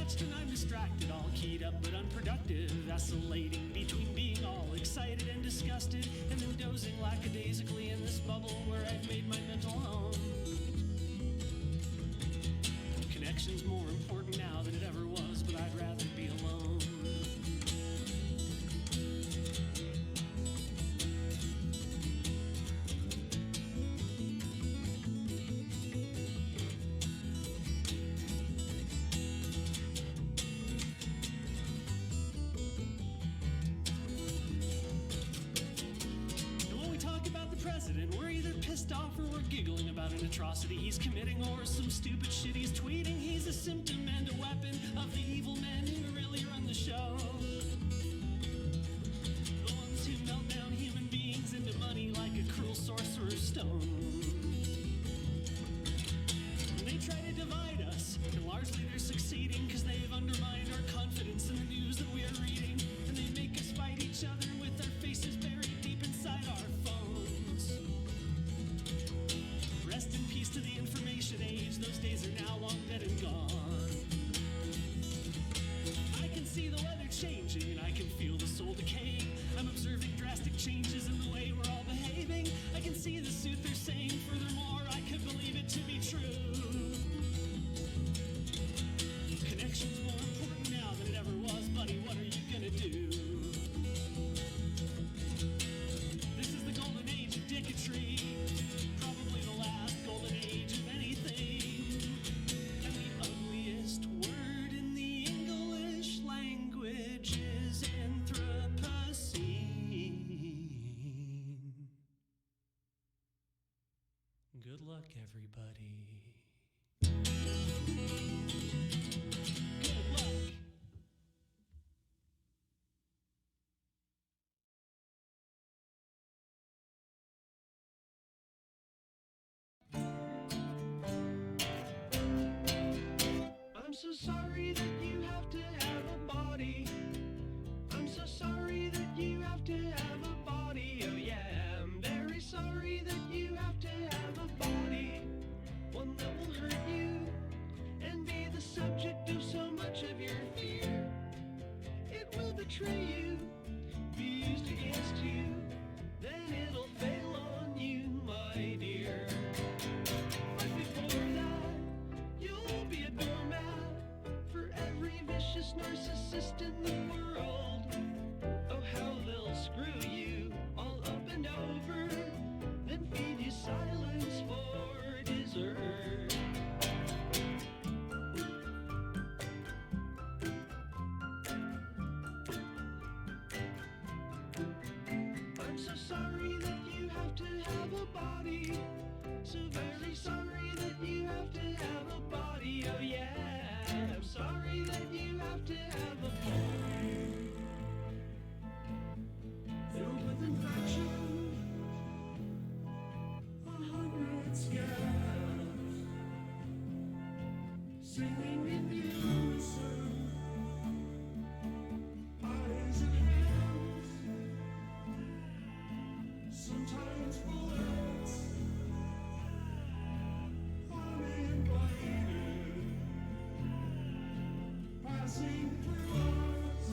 watched and I'm distracted, all keyed up but unproductive, vacillating between being all excited and disgusted, and then dozing lackadaisically in this bubble where I've made my mental home. Connection's more important now than it ever was, but I'd rather be alone. We're either pissed off or we're giggling about an atrocity he's committing or some stupid shit he's tweeting. He's a symptom and a weapon of the evil men who really run the show. The ones who melt down human beings into money like a cruel sorcerer's stone. And they try to divide us, and largely they're succeeding because they've undermined our confidence in the news that we are reading. And they make us fight each other with our faces buried deep inside our phones. Rest in peace to the information age, those days are now long dead and gone. I can see the weather changing and I can feel the soul decaying. I'm observing drastic changes in the way we're all behaving. I can see the suit they're saying, furthermore I could believe it to be true. Connection's more important now than it ever was, buddy, what are you gonna do? This is the golden age of dicketry, probably the last golden age of anything, and the ugliest word in the English language is Anthropocene. Good luck, everybody. Good luck. I'm so sorry that you have to have a body. I'm so sorry that you have to have a body. Oh yeah, I'm very sorry that you have to have a body. One that will hurt you and be the subject of so much of your fear. It will betray you, be used against you, then it'll fail on you, my dear. But before that, you'll be a doormat for every vicious narcissist in the world. Oh, how they'll screw you all up and over, then feed you silence for dessert. I'm so sorry that you have to have a body. So very sorry that you have to have a body. Oh yeah, I'm sorry that you have to have a body. Filled with infection, 100 scabs, singing in unison, eyes and hands, sometimes bullets, uninvited, passing through us.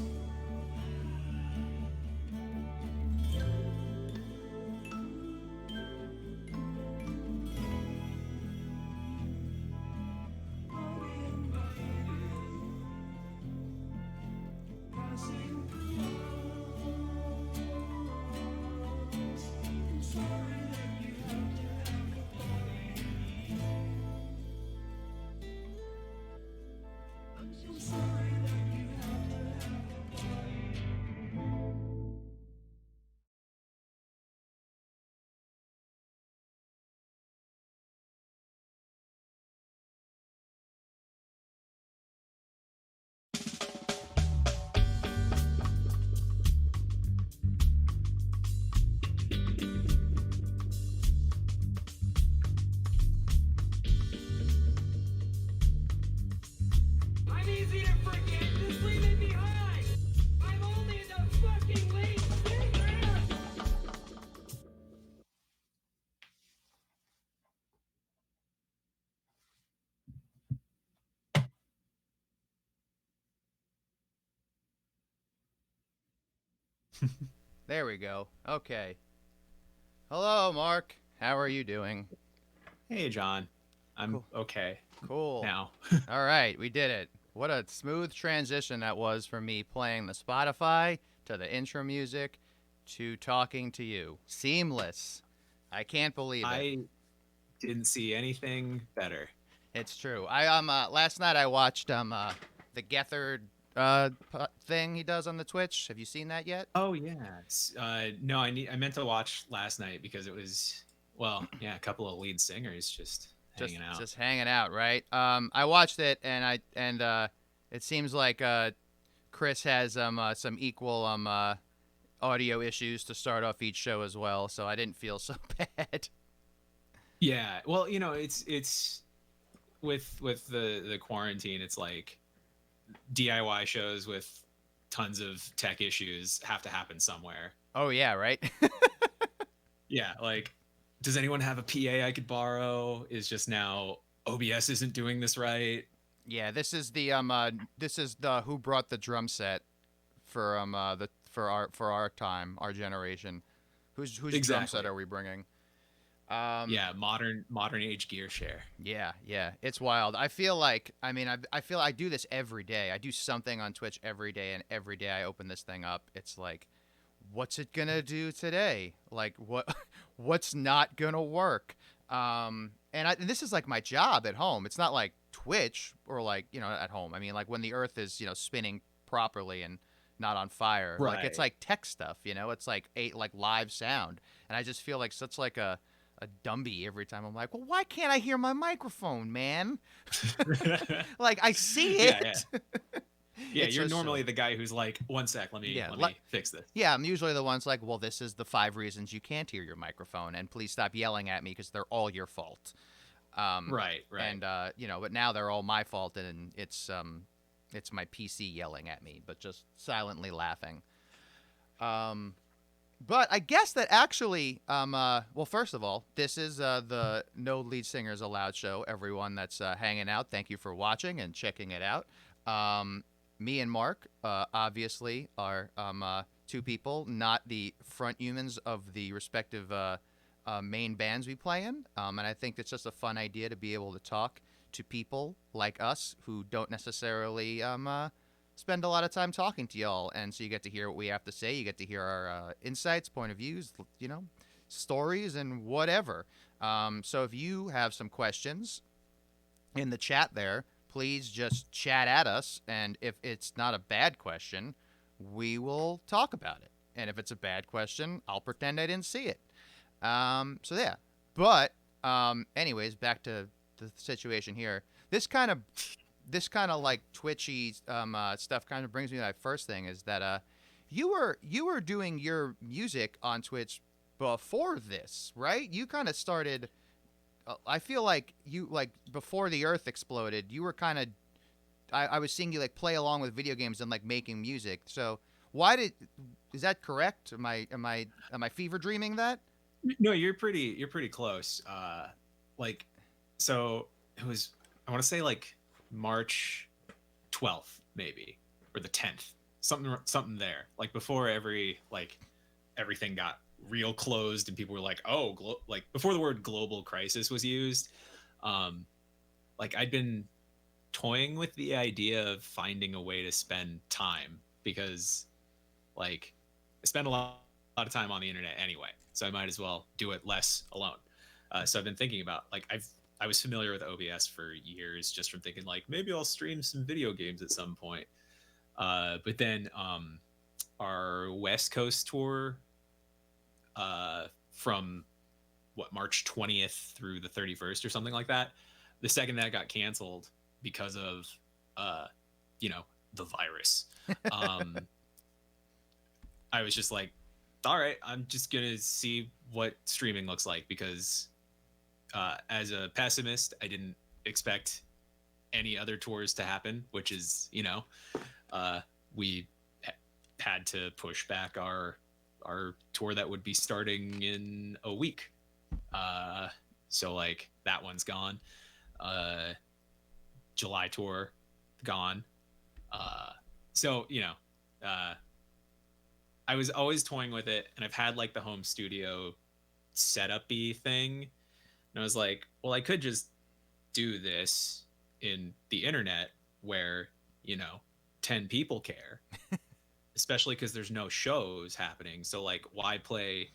There we go. Okay. Hello, Mark. How are you doing? Hey, John. I'm Cool. okay Cool. now. All right, we did it. What a smooth transition that was from me playing the Spotify to the intro music to talking to you. Seamless. I can't believe it. I didn't see anything better. It's true. I last night I watched the Gethard thing he does on the Twitch. Have you seen that yet? Oh yeah. No, I meant to watch last night because it was a couple of lead singers just just hanging out. just hanging out, right? I watched it and it seems like Chris has some equal audio issues to start off each show as well, so I didn't feel so bad. Yeah. Well, it's with the quarantine, it's like DIY shows with tons of tech issues have to happen somewhere. Oh yeah, right. Yeah, like, does anyone have a PA I could borrow? Is just now OBS isn't doing this right. Yeah, this is the who brought the drum set for the for our time, our generation. Whose drum set Exactly. are we bringing? Um, Yeah, modern age gear share. Yeah, yeah, it's wild. I feel like, I mean, I feel I do this every day. I do something on Twitch every day, and every day I open this thing up, it's like, what's it gonna do today? Like, what's not gonna work? And this is like my job at home. It's not like Twitch or like at home. I mean, like when the Earth is spinning properly and not on fire. Like it's Right. like tech stuff. It's like live sound, and I just feel like such like a dumby every time. I'm like, well, why can't I hear my microphone, man? Like I see Yeah, yeah. it. Yeah, It's you're so normally silly. the guy who's like, "One sec, Yeah, let me fix this." yeah. I'm usually the ones like, well, this is the 5 reasons you can't hear your microphone, and please stop yelling at me because they're all your fault. Um, Right, right. and but now they're all my fault, and it's my PC yelling at me, but just silently laughing. Um, But I guess that actually, well, first of all, this is the No Lead Singers Allowed show. Everyone that's hanging out, thank you for watching and checking it out. Me and Mark, obviously, are two people, not the front humans of the respective main bands we play in. And I think it's just a fun idea to be able to talk to people like us who don't necessarily spend a lot of time talking to y'all, and so you get to hear what we have to say. You get to hear our insights, point of views, stories, and whatever. So if you have some questions in the chat there, please just chat at us, and if it's not a bad question, we will talk about it. And if it's a bad question, I'll pretend I didn't see it. So yeah, but anyways, back to the situation here. This kind of this kind of like twitchy stuff kind of brings me to my first thing is that you were doing your music on Twitch before this, right? You kind of started. I feel like you like before the Earth exploded. You were kind of. I was seeing you like play along with video games and like making music. So why did is that correct? Am I fever dreaming that? No, you're pretty close. Like, so it was. I want to say like March 12th, maybe, or the 10th, something there. Like before everything got real closed and people were like, oh, like before the word global crisis was used. Um, like I'd been toying with the idea of finding a way to spend time because like I spend a lot of time on the internet anyway, so I might as well do it less alone. So I've been thinking about like I was familiar with OBS for years just from thinking like maybe I'll stream some video games at some point. But then our West Coast tour from March 20th through the 31st or something like that. The second that got canceled because of uh, you know the virus, um, I was just like, all right, I'm just gonna see what streaming looks like because as a pessimist, I didn't expect any other tours to happen, which is uh, we had to push back our tour that would be starting in a week. Uh, so like that one's gone. Uh, July tour gone. Uh, so uh, I was always toying with it, and I've had like the home studio setup-y thing, and I was like, well, I could just do this in the internet where, you know, 10 people care, especially because there's no shows happening. So like, why play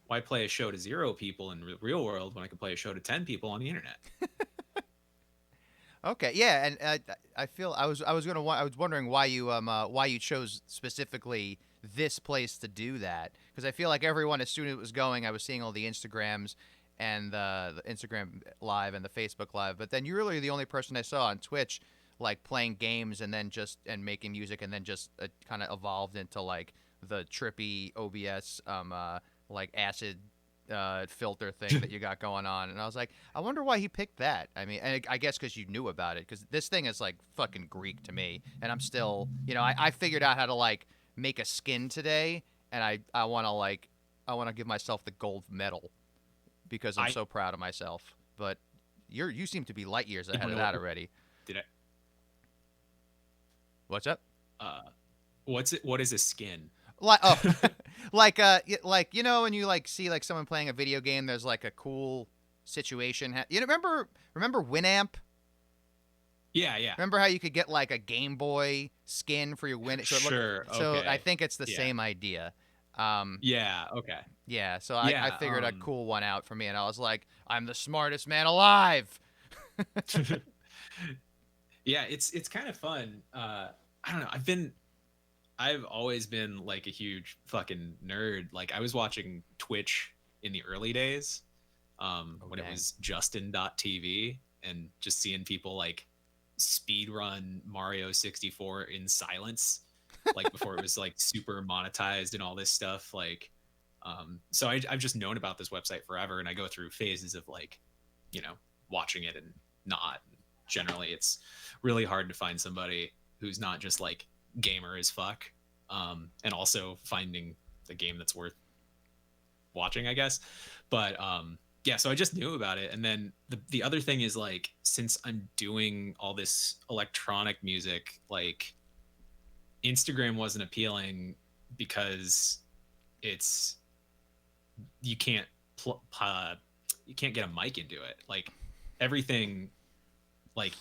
a show to 0 people in the real world when I can play a show to 10 people on the internet? Okay, yeah, and I feel I was wondering why you chose specifically this place to do that, because I feel like everyone, as soon as it was going, I was seeing all the Instagrams and the Instagram live and the Facebook live, but then you're really the only person I saw on Twitch like playing games and then just and making music, and then just kind of evolved into like the trippy OBS like acid filter thing that you got going on. And I was like, I wonder why he picked that. I mean, and I guess because you knew about it, because this thing is like fucking Greek to me, and I'm still, I figured out how to like make a skin today, and I want to like I want to give myself the gold medal because I'm I so proud of myself. But you seem to be light years ahead of know that already. did What's up? I what is a skin? Like like when you like see like someone playing a video game, there's like a cool situation. Remember Winamp? Yeah. Remember how you could get like a Game Boy skin for your Win? Sure. So Okay. I think it's the Yeah. same idea. Yeah. Okay. Yeah. So Yeah. I figured a cool one out for me, and I was like, I'm the smartest man alive. Yeah. It's kind of fun. I don't know. I've always been like a huge fucking nerd. Like I was watching Twitch in the early days, when it dang. was Justin.tv, and just seeing people like speed run Mario 64 in silence, like before it was like super monetized and all this stuff. Like, so I've just known about this website forever, and I go through phases of like, watching it and not. Generally, it's really hard to find somebody who's not just like gamer as fuck, and also finding the game that's worth watching, I guess. But yeah, so I just knew about it. And then the other thing is, like, since I'm doing all this electronic music, like Instagram wasn't appealing because it's you can't you can't get a mic into it. Like everything, like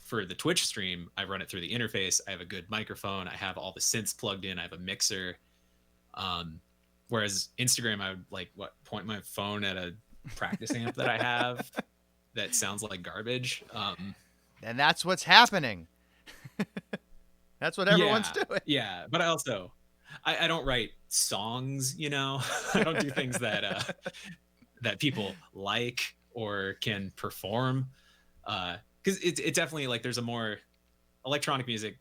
for the Twitch stream, I run it through the interface. I have a good microphone. I have all the synths plugged in. I have a mixer. Whereas Instagram, I would like point my phone at a practice amp that I have that sounds like garbage. And that's what's happening. That's what everyone's doing. Yeah, but I don't write songs. I don't do things that that people like or can perform. Because it definitely, like, there's a more electronic music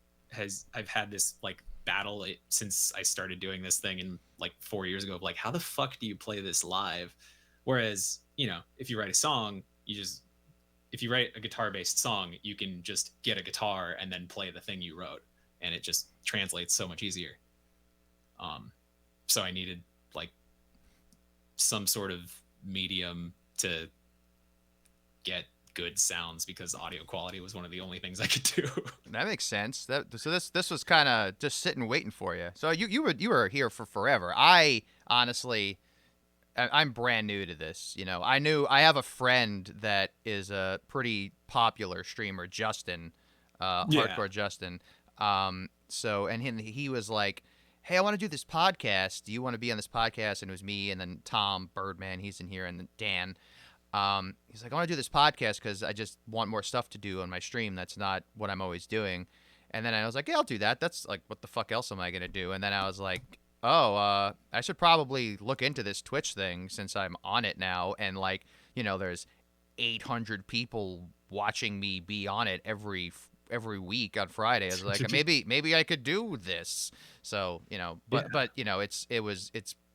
I've had this like battle since I started doing this thing in like 4 years ago of like, how the fuck do you play this live? Whereas, if you write a song, if you write a guitar based song, you can just get a guitar and then play the thing you wrote, and it just translates so much easier. So I needed like some sort of medium to get good sounds, because audio quality was one of the only things I could do. That makes sense. So this was kind of just sitting waiting for you. So you were here for forever. I honestly, I'm brand new to this. I have a friend that is a pretty popular streamer, Justin, Hardcore Justin. So and he was like, hey, I want to do this podcast. Do you want to be on this podcast? And it was me and then Tom Birdman, he's in here, and then Dan. He's like, I want to do this podcast because I just want more stuff to do on my stream. That's not what I'm always doing. And then I was like, yeah, I'll do that. That's like, what the fuck else am I going to do? And then I was like, I should probably look into this Twitch thing since I'm on it now. And like, there's 800 people watching me be on it every week on Friday. I was like, maybe I could do this. So, but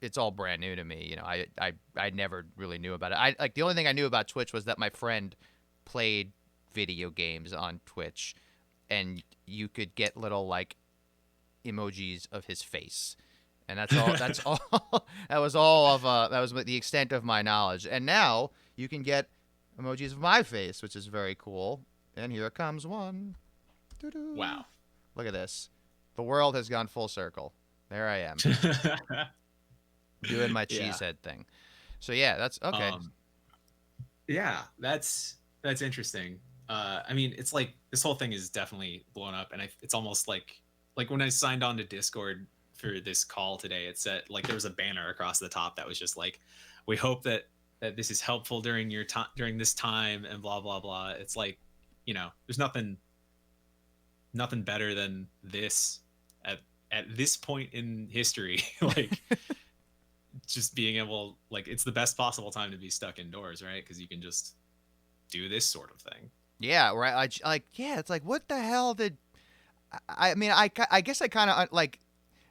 it's all brand new to me. I never really knew about it. I like, the only thing I knew about Twitch was that my friend played video games on Twitch, and you could get little like emojis of his face, and that's all. That's all. That was the extent of my knowledge. And now you can get emojis of my face, which is very cool. And here comes one. Doo-doo. Wow. Look at this. The world has gone full circle. There I am doing my Yeah. cheesehead thing. So yeah, that's okay. Yeah, that's interesting. I mean, it's like this whole thing is definitely blown up, and it's almost like when I signed on to Discord for this call today, it said like there was a banner across the top that was just like, "We hope that this is helpful during your time during this time," and blah blah blah. It's like, there's nothing better than this at at this point in history. Like just being able, like, it's the best possible time to be stuck indoors, right? Because you can just do this sort of thing. Yeah, right. Like yeah, it's like what the hell did I mean I guess I kind of like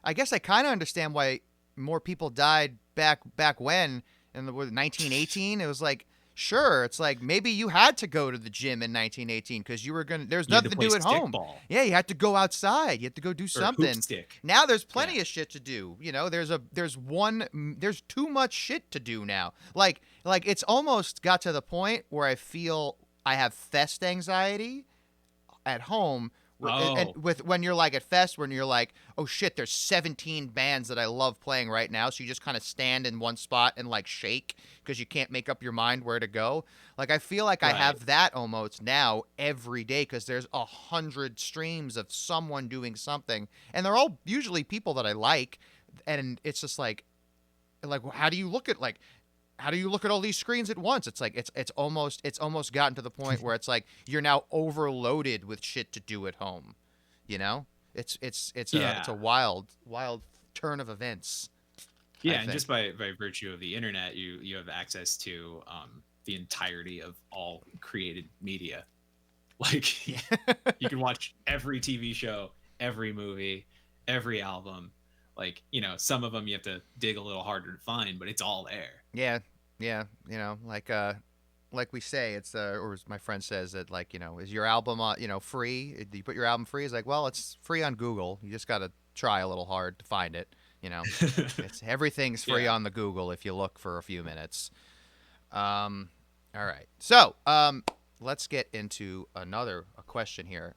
I guess I kind of understand why more people died back when in the 1918. It was like sure, it's like maybe you had to go to the gym in 1918 because you were gonna. There's You had to nothing to play do at home. stickball Yeah, you had to go outside. You had to go do or hoop something. stick. Now there's Yeah. plenty of shit to do. There's too much shit to do now. Like it's almost got to the point where I feel I have fest anxiety at home and Oh, with when you're like at fest when you're like oh shit there's 17 bands that I love playing right now, so you just kind of stand in one spot and like shake because you can't make up your mind where to go. Like I feel like I right. have that almost now every day because there's 100 streams of someone doing something and they're all usually people that I like, and it's just like how do you look at all these screens at once? It's like it's almost gotten to the point where it's like you're now overloaded with shit to do at home. You know? It's a Yeah. wild turn of events, I Yeah, and think. just by virtue of the internet, you have access to the entirety of all created media. Like Yeah. you can watch every TV show, every movie, every album. Like, some of them you have to dig a little harder to find, but it's all there. Yeah. Yeah, like we say, it's or as my friend says that like, is your album free? Do you put your album free? It's like, well, it's free on Google. You just got to try a little hard to find it, you know. It's everything's free Yeah. on the Google if you look for a few minutes. Um, all right. So, let's get into a question here.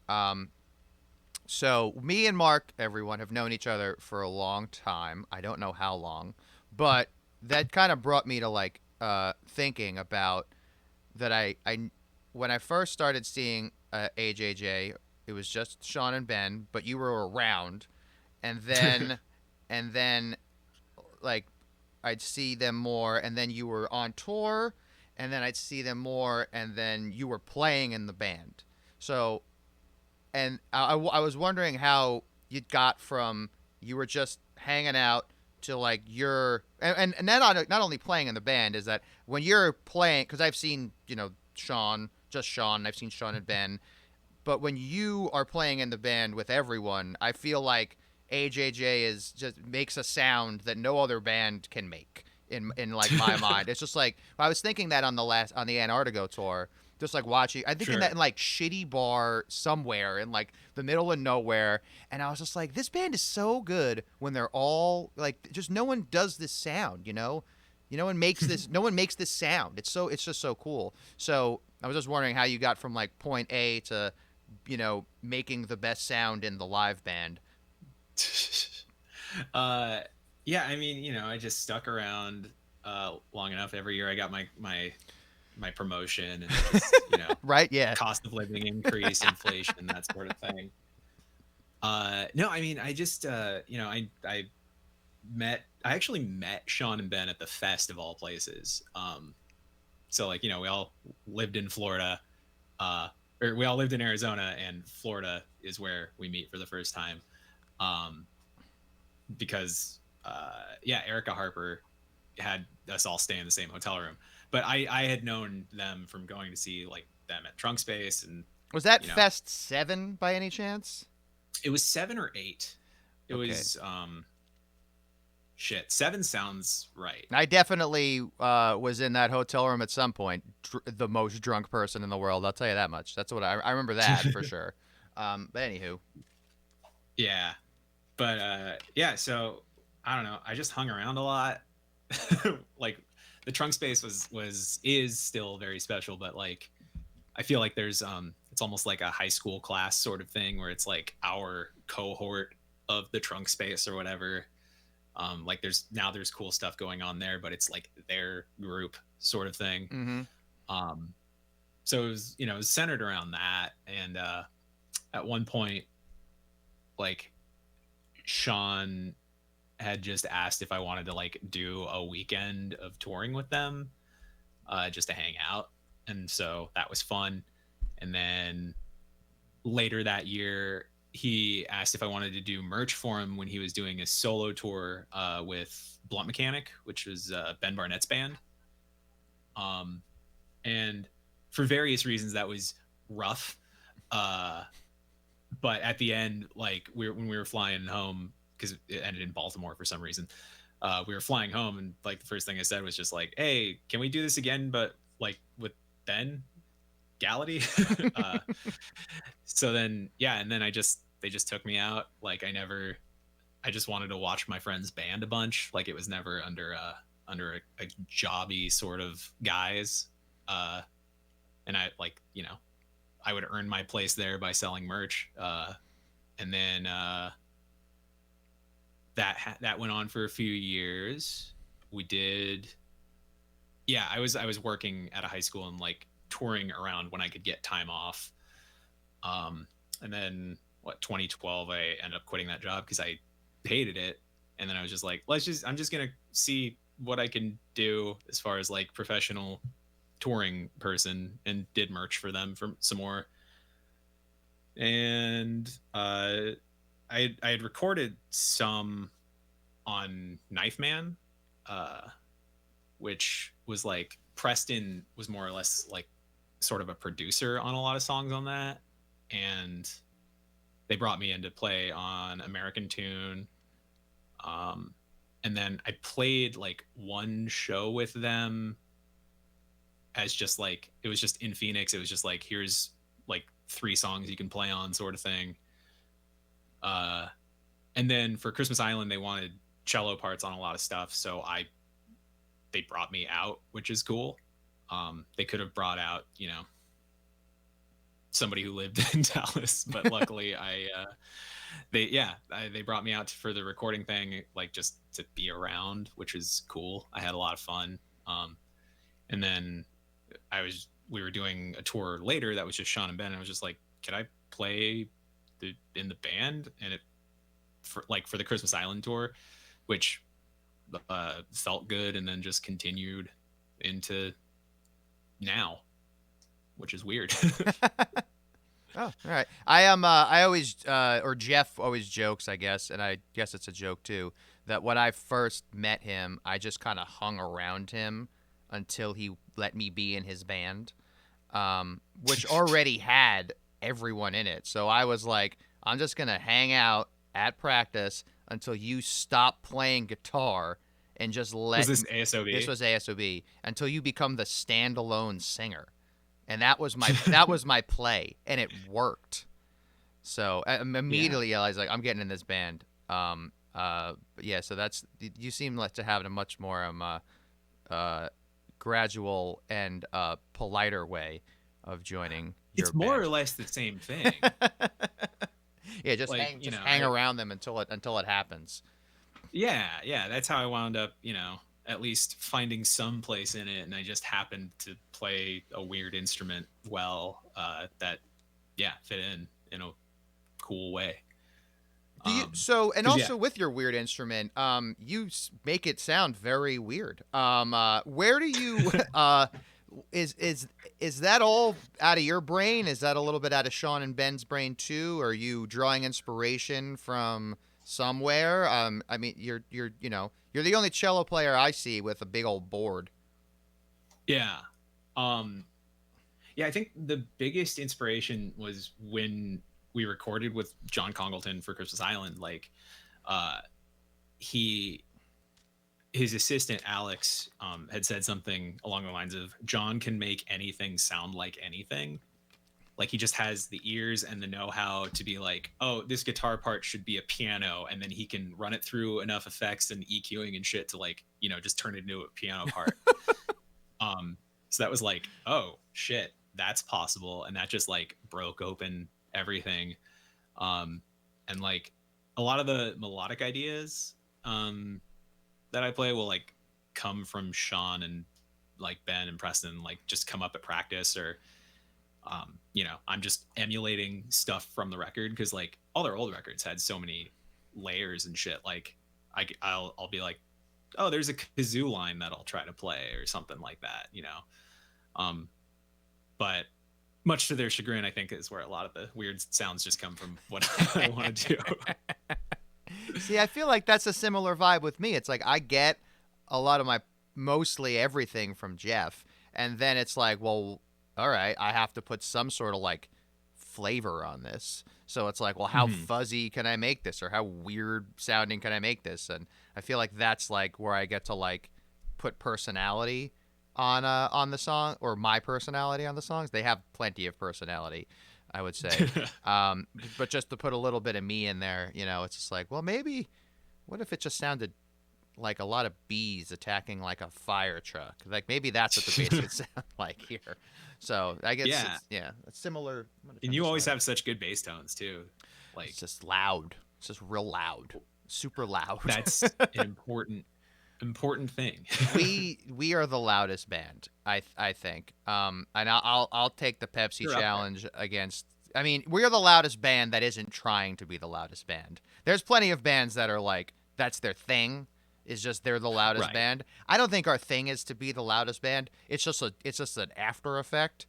So me and Mark, everyone, have known each other for a long time. I don't know how long, but that kind of brought me to like thinking about that. I when I first started seeing AJJ, it was just Sean and Ben, but you were around, and then and then like I'd see them more, and then you were on tour, and then I'd see them more, and then you were playing in the band. So, and I was wondering how you got from you were just hanging out to like you're and not only playing in the band is that when you're playing because I've seen Sean just Sean and I've seen Sean and Ben, but when you are playing in the band with everyone, I feel like AJJ is just makes a sound that no other band can make in like my mind. It's just like I was thinking that on the Antarctica tour, just like watching. I thinking that Sure. in like shitty bar somewhere in like the middle of nowhere, and I was just like, this band is so good when they're all like just no one does this sound, no one makes this. No one makes this sound. It's just so cool. So I was just wondering how you got from like point A to making the best sound in the live band. uh yeah, I mean, I just stuck around long enough. Every year I got my promotion, and just, Right? Yeah. cost of living increase, inflation, that sort of thing. No, I mean, I just I actually met Sean and Ben at the fest of all places. So like, we all lived in Florida, or we all lived in Arizona, and Florida is where we meet for the first time. Um, because yeah, Erica Harper had us all stay in the same hotel room. But I had known them from going to see like them at Trunk Space, and Was that you know Fest 7 by any chance? it was 7 or 8. It Okay. was shit. 7 sounds right. I definitely was in that hotel room at some point, the most drunk person in the world. I'll tell you that much. That's what I remember that for sure. But anywho, Yeah, but yeah. So I don't know. I just hung around a lot. Like the Trunk Space is still very special, but like I feel like there's it's almost like a high school class sort of thing where it's like our cohort of the Trunk Space or whatever. Like there's cool stuff going on there, but it's like their group sort of thing. Mm-hmm. Um, so it was, it was centered around that. And at one point, like Sean had just asked if I wanted to like do a weekend of touring with them, just to hang out. And so that was fun. And then later that year, he asked if I wanted to do merch for him when he was doing a solo tour with Blunt Mechanic, which was Ben Barnett's band. And for various reasons, that was rough. But at the end, like when we were flying home, because it ended in Baltimore for some reason, we were flying home, and like the first thing I said was just like, "Hey, can we do this again, but like with Ben Gallaty?" So then, yeah, and then they just took me out. Like I just wanted to watch my friend's band a bunch. Like it was never under a jobby sort of guise. And I like, I would earn my place there by selling merch. And then that went on for a few years. We did, yeah, I was working at a high school and like touring around when I could get time off. And then 2012, I ended up quitting that job because I hated it. And then I was just like, I'm just gonna see what I can do as far as like professional touring person, and did merch for them for some more. And I had recorded some on Knife Man, which was like Preston was more or less like sort of a producer on a lot of songs on that, and they brought me in to play on American Tune. And then I played like one show with them as just like, it was just in Phoenix. It was just like, here's like 3 songs you can play on sort of thing. And then for Christmas Island, they wanted cello parts on a lot of stuff. So they brought me out, which is cool. They could have brought out, somebody who lived in Dallas, but luckily they brought me out for the recording thing, like just to be around, which is cool. I had a lot of fun. And then we were doing a tour later that was just Sean and Ben. And I was just like, can I play in the band? And for the Christmas Island tour, which felt good, and then just continued into now, which is weird. Oh, all right. I am. I always, or Jeff always jokes, I guess, and I guess it's a joke too, that when I first met him, I just kind of hung around him until he let me be in his band, which already had everyone in it. So I was like, I'm just gonna hang out at practice until you stop playing guitar and just let. Was this ASOB? This was ASOB, until you become the standalone singer. And that was my play, and it worked. So immediately I was like, I'm getting in this band. Yeah. So you seem like to have a much more gradual and politer way of joining your It's more band. or less the same thing. Yeah, just like, hang around them until it happens. Yeah, that's how I wound up, at least finding some place in it. And I just happened to play a weird instrument well, that fit in a cool way. With your weird instrument, you make it sound very weird. Where do you is that all out of your brain? Is that a little bit out of Sean and Ben's brain too? Are you drawing inspiration from somewhere? I mean, you're the only cello player I see with a big old board. Yeah. I think the biggest inspiration was when we recorded with John Congleton for Christmas Island. Like, his assistant Alex had said something along the lines of, John can make anything sound like anything. Like, he just has the ears and the know-how to be like, oh, this guitar part should be a piano, and then he can run it through enough effects and EQing and shit to, like, just turn it into a piano part. So that was like, oh shit, that's possible. And that just like broke open everything. And like a lot of the melodic ideas that I play will like come from Sean and like Ben and Preston, like just come up at practice, or I'm just emulating stuff from the record, because like all their old records had so many layers and shit. Like I'll be like, oh, there's a kazoo line that I'll try to play or something like that, but much to their chagrin, I think is where a lot of the weird sounds just come from what I want to do. See, I feel like that's a similar vibe with me. It's like I get a lot of my mostly everything from Jeff, and then it's like, well, all right, I have to put some sort of like flavor on this. So it's like, well, how fuzzy can I make this, or how weird sounding can I make this? And I feel like that's like where I get to like put personality on the song, or my personality on the songs. They have plenty of personality, I would say. But just to put a little bit of me in there, it's just like, well, maybe what if it just sounded like a lot of bees attacking like a fire truck? Like maybe that's what the bass would sound like here. So I guess it's similar. And you always have such good bass tones too. Like it's just loud. It's just real loud, super loud. That's an important thing. we are the loudest band, I think. And I'll take the Pepsi challenge against. I mean, we are the loudest band that isn't trying to be the loudest band. There's plenty of bands that are like that's their thing. Is just they're the loudest band. I don't think our thing is to be the loudest band. It's just an after effect.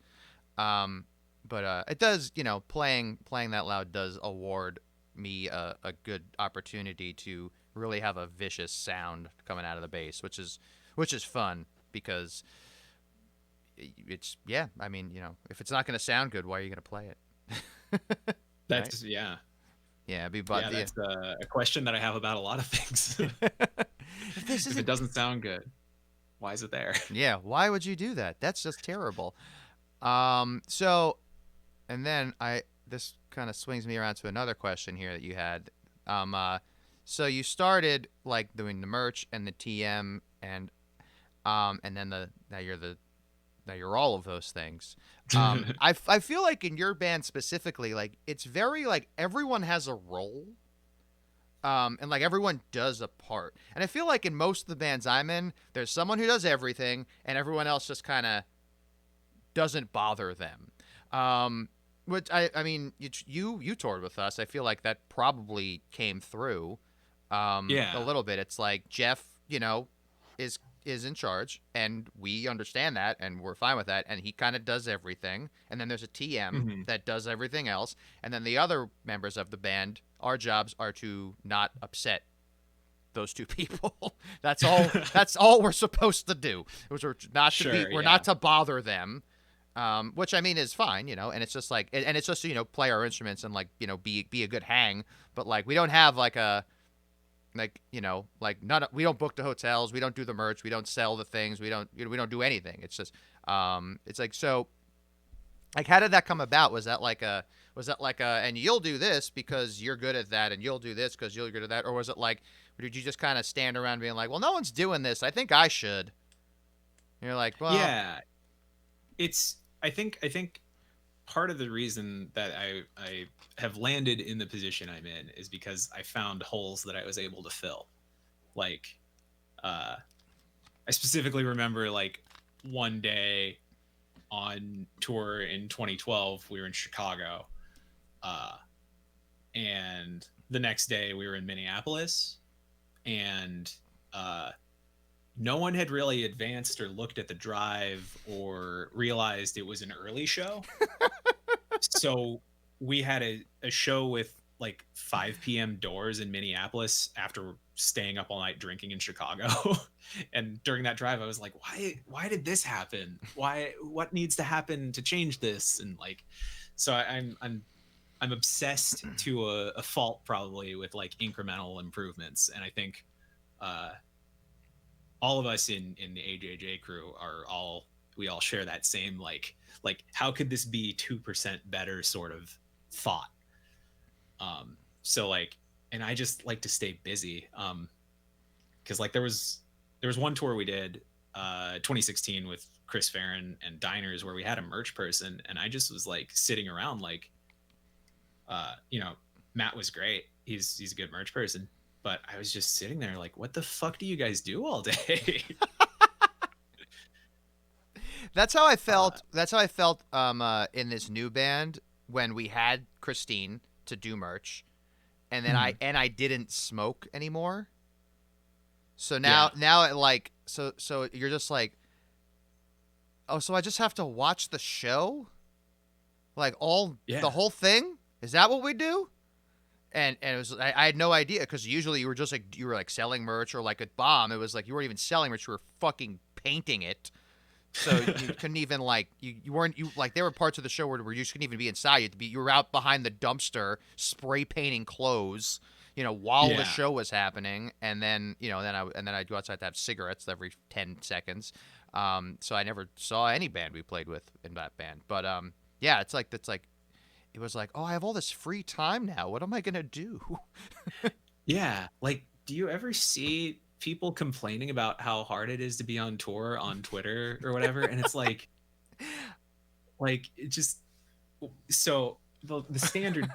But it does, playing that loud does award me a good opportunity to really have a vicious sound coming out of the bass, which is fun, because it's I mean, if it's not going to sound good, why are you going to play it? That's right? Yeah, that's a question that I have about a lot of things. If it doesn't sound good, why is it there? Yeah, why would you do that? That's just terrible. So, and then this kind of swings me around to another question here that you had. So you started like doing the merch and the TM and then now you're all of those things. I feel like in your band specifically, like it's very like everyone has a role. And like everyone does a part. And I feel like in most of the bands I'm in, there's someone who does everything and everyone else just kind of doesn't bother them. Which I mean, you toured with us. I feel like that probably came through a little bit. It's like Jeff, is in charge, and we understand that and we're fine with that, and he kind of does everything. And then there's a TM that does everything else, and then the other members of the band, our jobs are to not upset those two people. That's all we're supposed to do. We're not to bother them. Which I mean is fine, and it's just like, and it's just, play our instruments and like, be a good hang. But like, we don't have like we don't book the hotels, we don't do the merch, we don't sell the things, we don't do anything. It's just, it's like, so like, how did that come about? Was that like and you'll do this because you're good at that, and you'll do this because you're good at that? Or was it like, did you just kind of stand around being like, well, no one's doing this, I think I should? And you're like, well, yeah, I think part of the reason that I have landed in the position I'm in is because I found holes that I was able to fill. Like, I specifically remember like one day on tour in 2012, we were in Chicago, and the next day we were in Minneapolis, and no one had really advanced or looked at the drive or realized it was an early show. So we had a show with like 5 p.m. doors in Minneapolis after staying up all night drinking in Chicago. And during that drive, I was like, why did this happen? What needs to happen to change this? And like, so I'm obsessed to a fault, probably, with like incremental improvements. And I think all of us in the AJJ crew we all share that same like how could this be 2% better sort of thought. So like, and I just like to stay busy, because like there was one tour we did 2016 with Chris Farron and Diners, where we had a merch person, and I just was like sitting around like, Matt was great, he's a good merch person, but I was just sitting there like, what the fuck do you guys do all day? That's how I uh, felt. That's how I felt in this new band when we had Christine to do merch, and then mhm. I didn't smoke anymore. So Yeah, now it like so you're just like, oh, so I just have to watch the show, like all the yeah, whole thing. Is that what we do? And it was I had no idea because usually you were like selling merch or like at Bomb it was like you weren't even selling merch, you were fucking painting it. So you couldn't even like you weren't you like there were parts of the show where you just couldn't even be inside. You were out behind the dumpster spray painting clothes, while the yeah. show was happening, and then I'd go outside to have cigarettes every 10 seconds. So I never saw any band we played with in that band. But yeah, it was like, oh, I have all this free time now. What am I gonna do? Yeah. Like, do you ever see people complaining about how hard it is to be on tour on Twitter or whatever? And it's like it just so the standard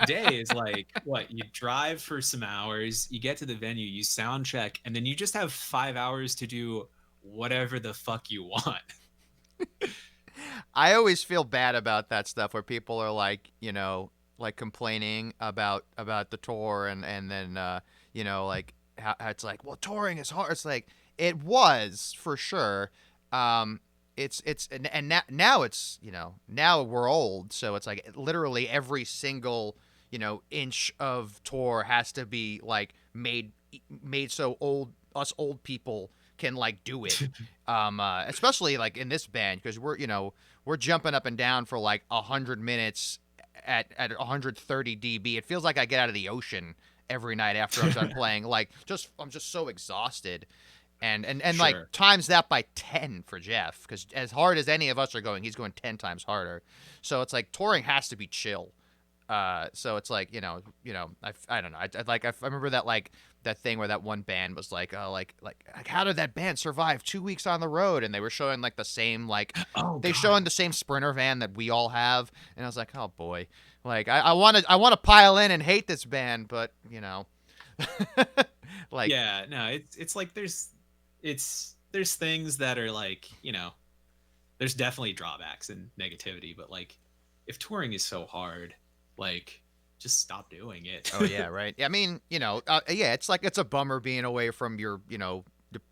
day is like what you drive for some hours, you get to the venue, you sound check, and then you just have 5 hours to do whatever the fuck you want. I always feel bad about that stuff where people are like, like complaining about the tour and then like how it's like, well, touring is hard. It's like it was for sure. Um, it's and now it's now we're old, so it's like literally every single inch of tour has to be like made so old people can like do it. Especially like in this band because we're jumping up and down for like 100 minutes at 130 dB. It feels like I get out of the ocean every night after I'm done playing. Like I'm just so exhausted. And like Sure. times that by 10 for Jeff because as hard as any of us are going, he's going 10 times harder. So it's like touring has to be chill. So it's like I don't know. I remember that like that thing where that one band was like, oh, like how did that band survive 2 weeks on the road? And they were showing like the same Oh they God. showing the same Sprinter van that we all have, and I was like, oh boy, like I want to pile in and hate this band, but like Yeah, no, it's like there's things that are like, there's definitely drawbacks and negativity, but like if touring is so hard, like just stop doing it. oh yeah, right. I mean, yeah, it's like it's a bummer being away from your,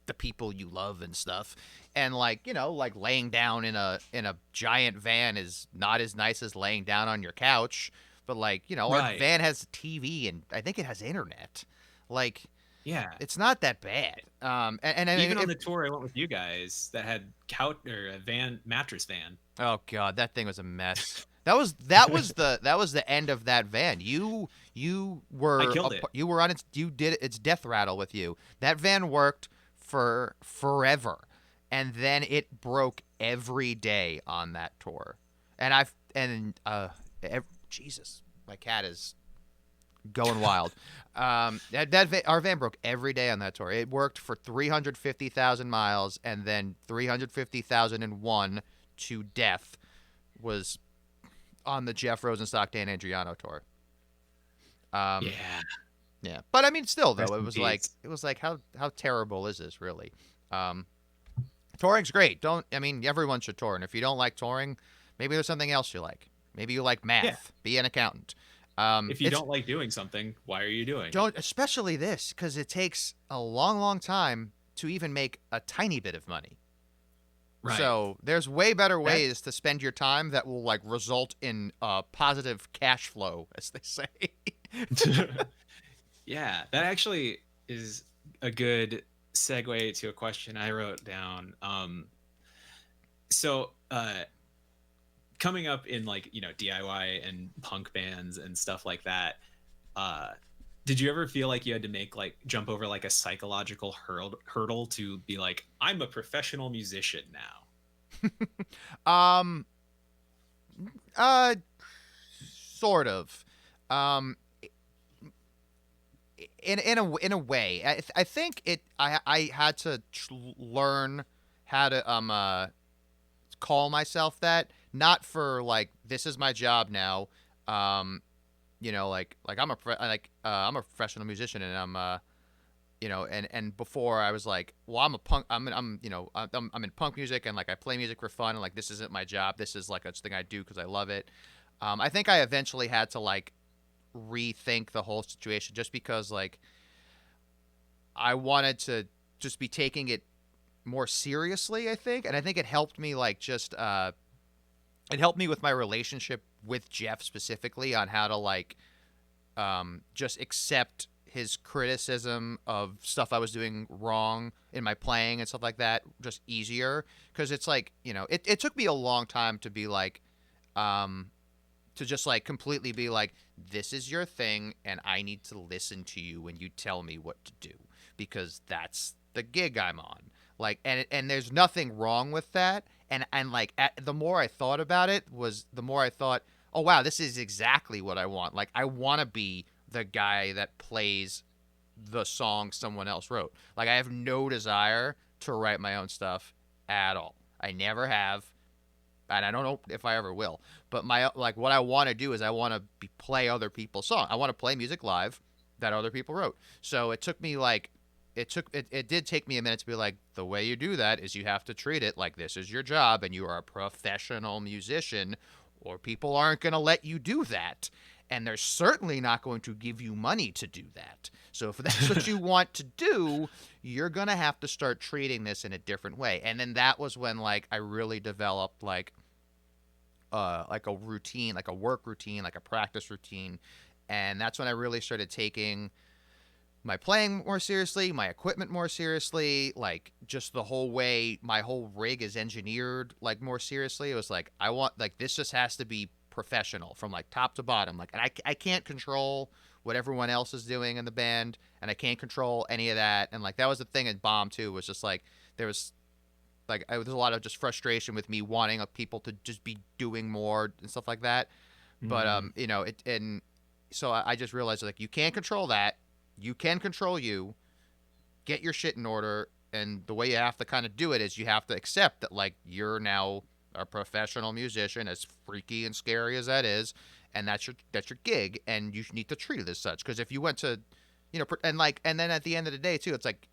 the people you love and stuff. And like, like laying down in a giant van is not as nice as laying down on your couch, but like, our Right. van has TV and I think it has internet. Like Yeah. it's not that bad. And I mean, Even on the tour I went with you guys that had couch or a van mattress van. oh god, that thing was a mess. That was the end of that van. You I were killed it. you were on its you did its death rattle with you. That van worked for forever, and then it broke every day on that tour. And Jesus, my cat is going wild. Our van broke every day on that tour. It worked for 350,000 miles, and then 350,001 to death was on the Jeff Rosenstock Dan Andriano tour. Um, Yeah. yeah, but I mean, still though, Rest it in was like peace. how terrible is this really? Um, Touring's great. Don't I mean everyone should tour, and if you don't like touring, maybe there's something else you like. Maybe you like Yeah. math. Be an accountant. If you It's don't like doing something, why are you doing it? don't especially this because it takes a long, long time to even make a tiny bit of money. Right. So there's way better That ways to spend your time that will like result in positive cash flow, as they say. yeah, that actually is a good segue to a question I wrote down. So coming up in like, DIY and punk bands and stuff like that, uh did you ever feel like you had to make like jump over like a psychological hurdle to be like, I'm a professional musician now? um, uh, sort of. Um, in a way, I think I had to learn how to call myself that, not for like this is my job now. Um, I'm a professional musician, and I'm and before I was like, well, I'm a punk, I'm in punk music, and like I play music for fun, and like this isn't my job, this is like a thing I do because I love it. I think I eventually had to like rethink the whole situation, just because like I wanted to just be taking it more seriously, I think, and I think it helped me like just it helped me with my relationship with Jeff specifically on how to like just accept his criticism of stuff I was doing wrong in my playing and stuff like that just easier, because it's like, it took me a long time to be like to just like completely be like, this is your thing and I need to listen to you when you tell me what to do, because that's the gig I'm on. Like, and there's nothing wrong with that. And like the more I thought about it, was the more I thought, oh wow, this is exactly what I want. Like, I want to be the guy that plays the song someone else wrote. Like, I have no desire to write my own stuff at all. I never have, and I don't know if I ever will. But what I want to do is I want to play other people's songs. I want to play music live that other people wrote. So it took me like it did take me a minute to be like, the way you do that is you have to treat it like this is your job and you are a professional musician, or people aren't going to let you do that. And they're certainly not going to give you money to do that. So if that's what you want to do, you're going to have to start treating this in a different way. And then that was when like I really developed like a routine, like a work routine, like a practice routine. And that's when I really started taking my playing more seriously, my equipment more seriously, like just the whole way my whole rig is engineered like more seriously. It was like, I want, like, this just has to be professional from like top to bottom. Like, and I can't control what everyone else is doing in the band, and I can't control any of that. And like that was the thing in Bomb too, was just like there was a lot of just frustration with me wanting people to just be doing more and stuff like that. But so I just realized like you can't control that. You can control you. Get your shit in order, and the way you have to kind of do it is you have to accept that like you're now a professional musician, as freaky and scary as that is, and that's your gig, and you need to treat it as such. Because if you went to, and then at the end of the day too, it's like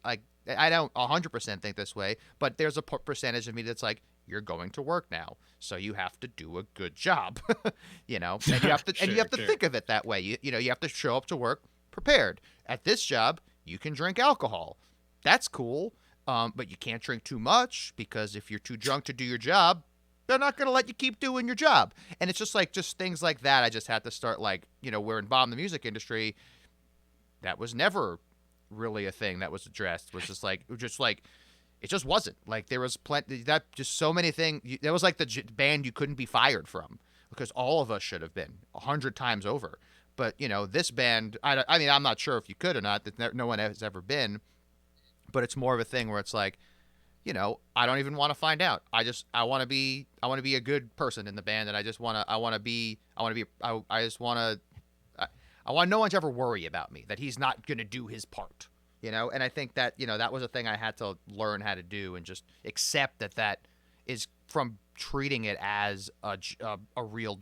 like I don't 100% think this way, but there's a percentage of me that's like, you're going to work now, so you have to do a good job, and you have to sure. Think of it that way. You have to show up to work prepared. At this job, you can drink alcohol. That's cool, but you can't drink too much, because if you're too drunk to do your job, they're not going to let you keep doing your job. And it's just things like that. I just had to start like, we're in Bomb the music industry. That was never really a thing that was addressed. Was just like it just wasn't. Like, there was just so many things. That was like the band you couldn't be fired from, because all of us should have been 100 times over. But this band, I mean, I'm not sure if you could or not. That no one has ever been. But it's more of a thing where it's like, I don't even want to find out. I want to be a good person in the band, and I just want no one to ever worry about me, that he's not going to do his part, and I think that, that was a thing I had to learn how to do, and just accept that is from treating it as a real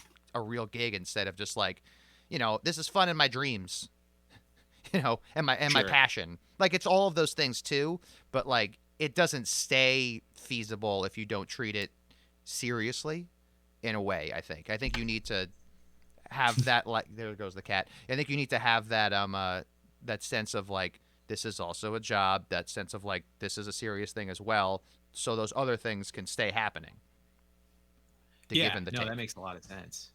gig, instead of just like, this is fun in my dreams, and my passion. Like, it's all of those things too, but like, it doesn't stay feasible if you don't treat it seriously in a way. I think you need to have that, like, there goes the cat. I think you need to have that that sense of like, this is also a job, that sense of like, this is a serious thing as well, so those other things can stay happening. That makes a lot of sense.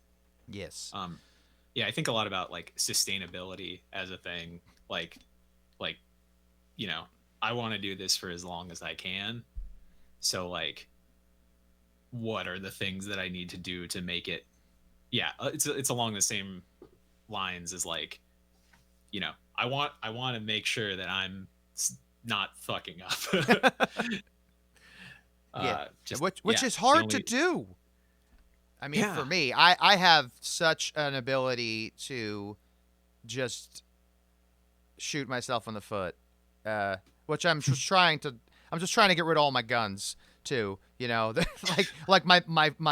Yes. I think a lot about like sustainability as a thing. Like, I want to do this for as long as I can. So like, what are the things that I need to do to make it? Yeah, it's along the same lines as like, I want to make sure that I'm not fucking up. Which is hard to do. I mean, for me, I have such an ability to just shoot myself in the foot, which I'm just trying to get rid of all my guns too. You know, like my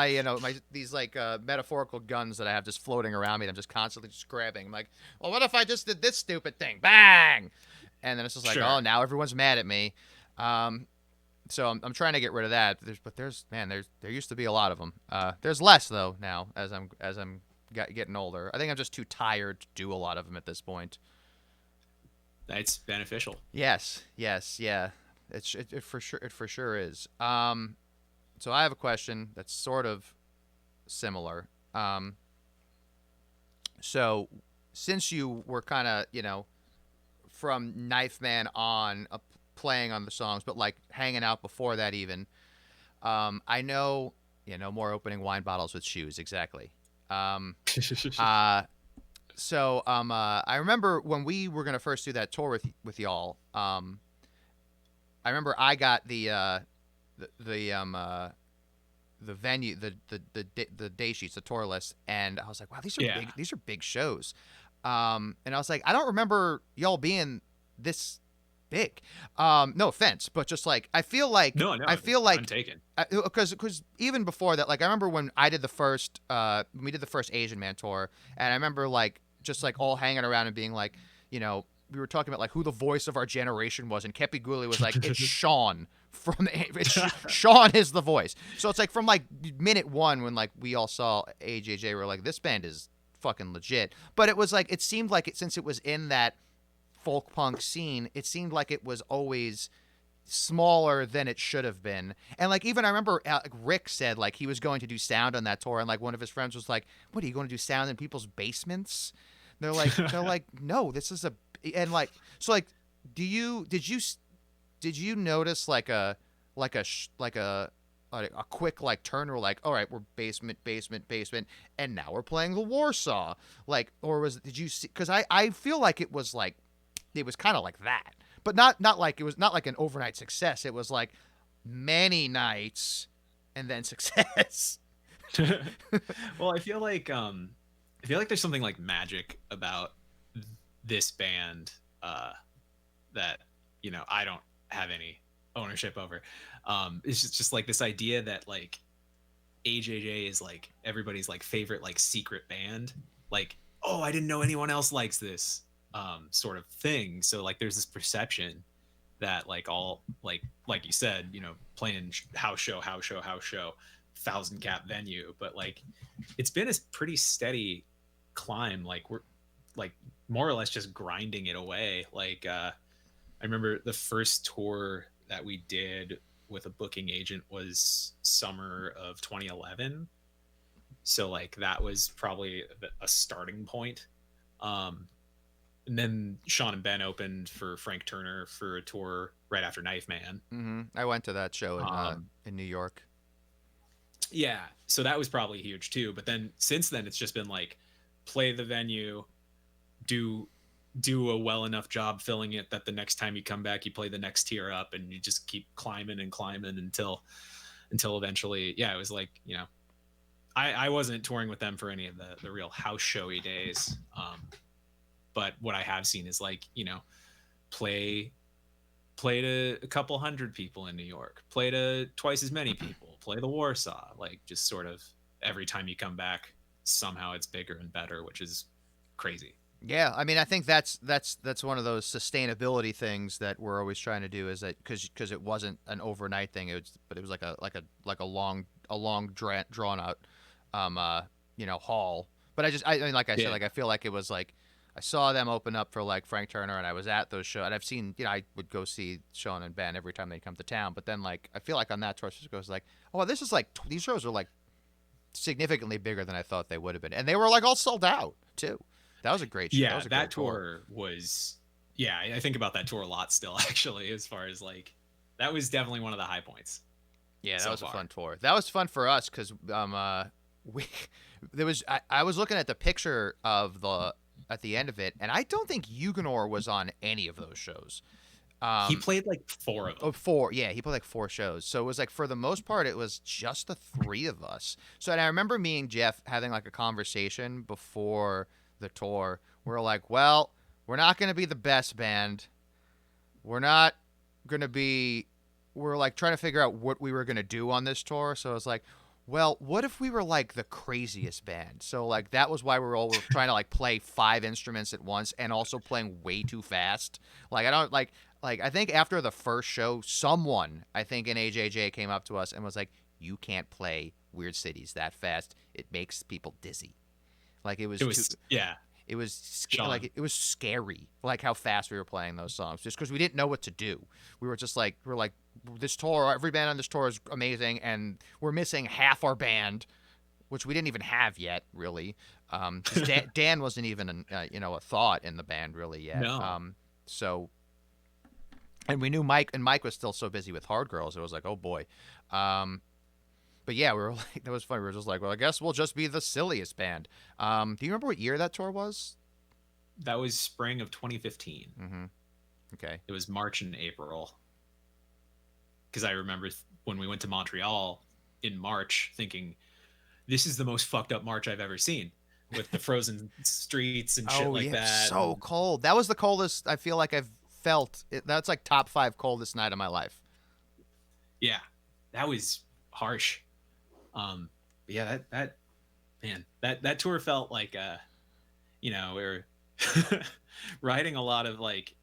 you know my these like metaphorical guns that I have just floating around me. That I'm just constantly just grabbing. I'm like, well, what if I just did this stupid thing? Bang! And then it's just like, Sure. oh, now everyone's mad at me. So I'm trying to get rid of that. There used to be a lot of them. There's less though now as I'm getting older. I think I'm just too tired to do a lot of them at this point. That's beneficial. Yes, yeah. It for sure is. So I have a question that's sort of similar. So since you were kind of, from Knife Man on playing on the songs, but like hanging out before that even, I know, more opening wine bottles with shoes. Exactly. I remember when we were gonna first do that tour with y'all. I remember I got the venue, the day sheets, the tour list, and I was like, wow, these are big shows. And I was like, I don't remember y'all being this big. No offense, but just like I feel like No, untaken. Because even before that, like I remember when I did the first when we did the first Asian Man tour, and I remember like just like all hanging around and being like, we were talking about like who the voice of our generation was, and Kepi Guli was like, it's Sean from Sean is the voice. So it's like from like minute one when like we all saw AJJ, we were like, this band is fucking legit. But it was like it seemed like since it was in that folk punk scene, it seemed like it was always smaller than it should have been. And like even I remember Rick said like he was going to do sound on that tour, and like one of his friends was like, what, are you going to do sound in people's basements? They're like no, this is a, and like so like did you notice like a quick like turn, or like, all right, we're basement, and now we're playing the Warsaw, like, or did you see, because I feel like it was kind of like that, but not like it was not like an overnight success. It was like many nights and then success. Well, I feel like there's something like magic about this band that I don't have any ownership over. It's just like this idea that like AJJ is like everybody's like favorite like secret band. Like, oh, I didn't know anyone else likes this sort of thing. So like there's this perception that like all like you said, playing house show, 1,000 cap venue, but like it's been a pretty steady climb. Like we're like more or less just grinding it away. Like I remember the first tour that we did with a booking agent was summer of 2011. So like that was probably a starting point. And then Sean and Ben opened for Frank Turner for a tour right after Knife Man. Mm-hmm. I went to that show in New York. Yeah, so that was probably huge too. But then since then, it's just been like play the venue, do a well enough job filling it that the next time you come back, you play the next tier up, and you just keep climbing until eventually, yeah, it was like I wasn't touring with them for any of the real house showy days. But what I have seen is like, play to a couple hundred people in New York, play to twice as many people, play the Warsaw, like just sort of every time you come back, somehow it's bigger and better, which is crazy. Yeah, I mean, I think that's one of those sustainability things that we're always trying to do, is that because it wasn't an overnight thing, but it was like a long drawn out haul. But I mean, like I said, like I feel like it was like I saw them open up for like Frank Turner, and I was at those shows, and I've seen, I would go see Sean and Ben every time they come to town. But then like I feel like on that tour, it goes like, oh, well, this is like these shows are like significantly bigger than I thought they would have been, and they were like all sold out too. That was a great show. Yeah, that tour was. Yeah, I think about that tour a lot still, actually, as far as like that was definitely one of the high points. Yeah, that was a fun tour. That was fun for us because I was looking at the picture of at the end of it, and I don't think Huguenot was on any of those shows. He played like 4 of them. He played like 4 shows. So it was like for the most part, it was just the 3 of us. So, and I remember me and Jeff having like a conversation before the tour. We're like, well, we're not going to be the best band. We're not going to be we're like trying to figure out what we were gonna do on this tour. So I was like, well, what if we were like the craziest band? So like that was why were trying to like play 5 instruments at once and also playing way too fast. Like I don't like I think after the first show, someone I think in AJJ came up to us and was like, "You can't play Weird Cities that fast. It makes people dizzy." Like it was It too, was yeah, it was Sean. like it was scary, like how fast we were playing those songs, just because we didn't know what to do. We were just like this tour, every band on this tour is amazing, and we're missing half our band, which we didn't even have yet, really. 'Cause Dan wasn't even a thought in the band really yet. No. So and we knew Mike, and Mike was still so busy with Hard Girls. It was like, oh boy. But yeah, we were like, that was funny. We were just like, well, I guess we'll just be the silliest band. Do you remember what year that tour was? That was spring of 2015. Mm-hmm. Okay. It was March and April. Because I remember when we went to Montreal in March thinking, this is the most fucked up March I've ever seen, with the frozen streets and shit like that. So cold. That was the coldest I feel like I've felt. That's like top 5 coldest night of my life. Yeah, that was harsh. But yeah, that man, that tour felt like we were riding a lot of like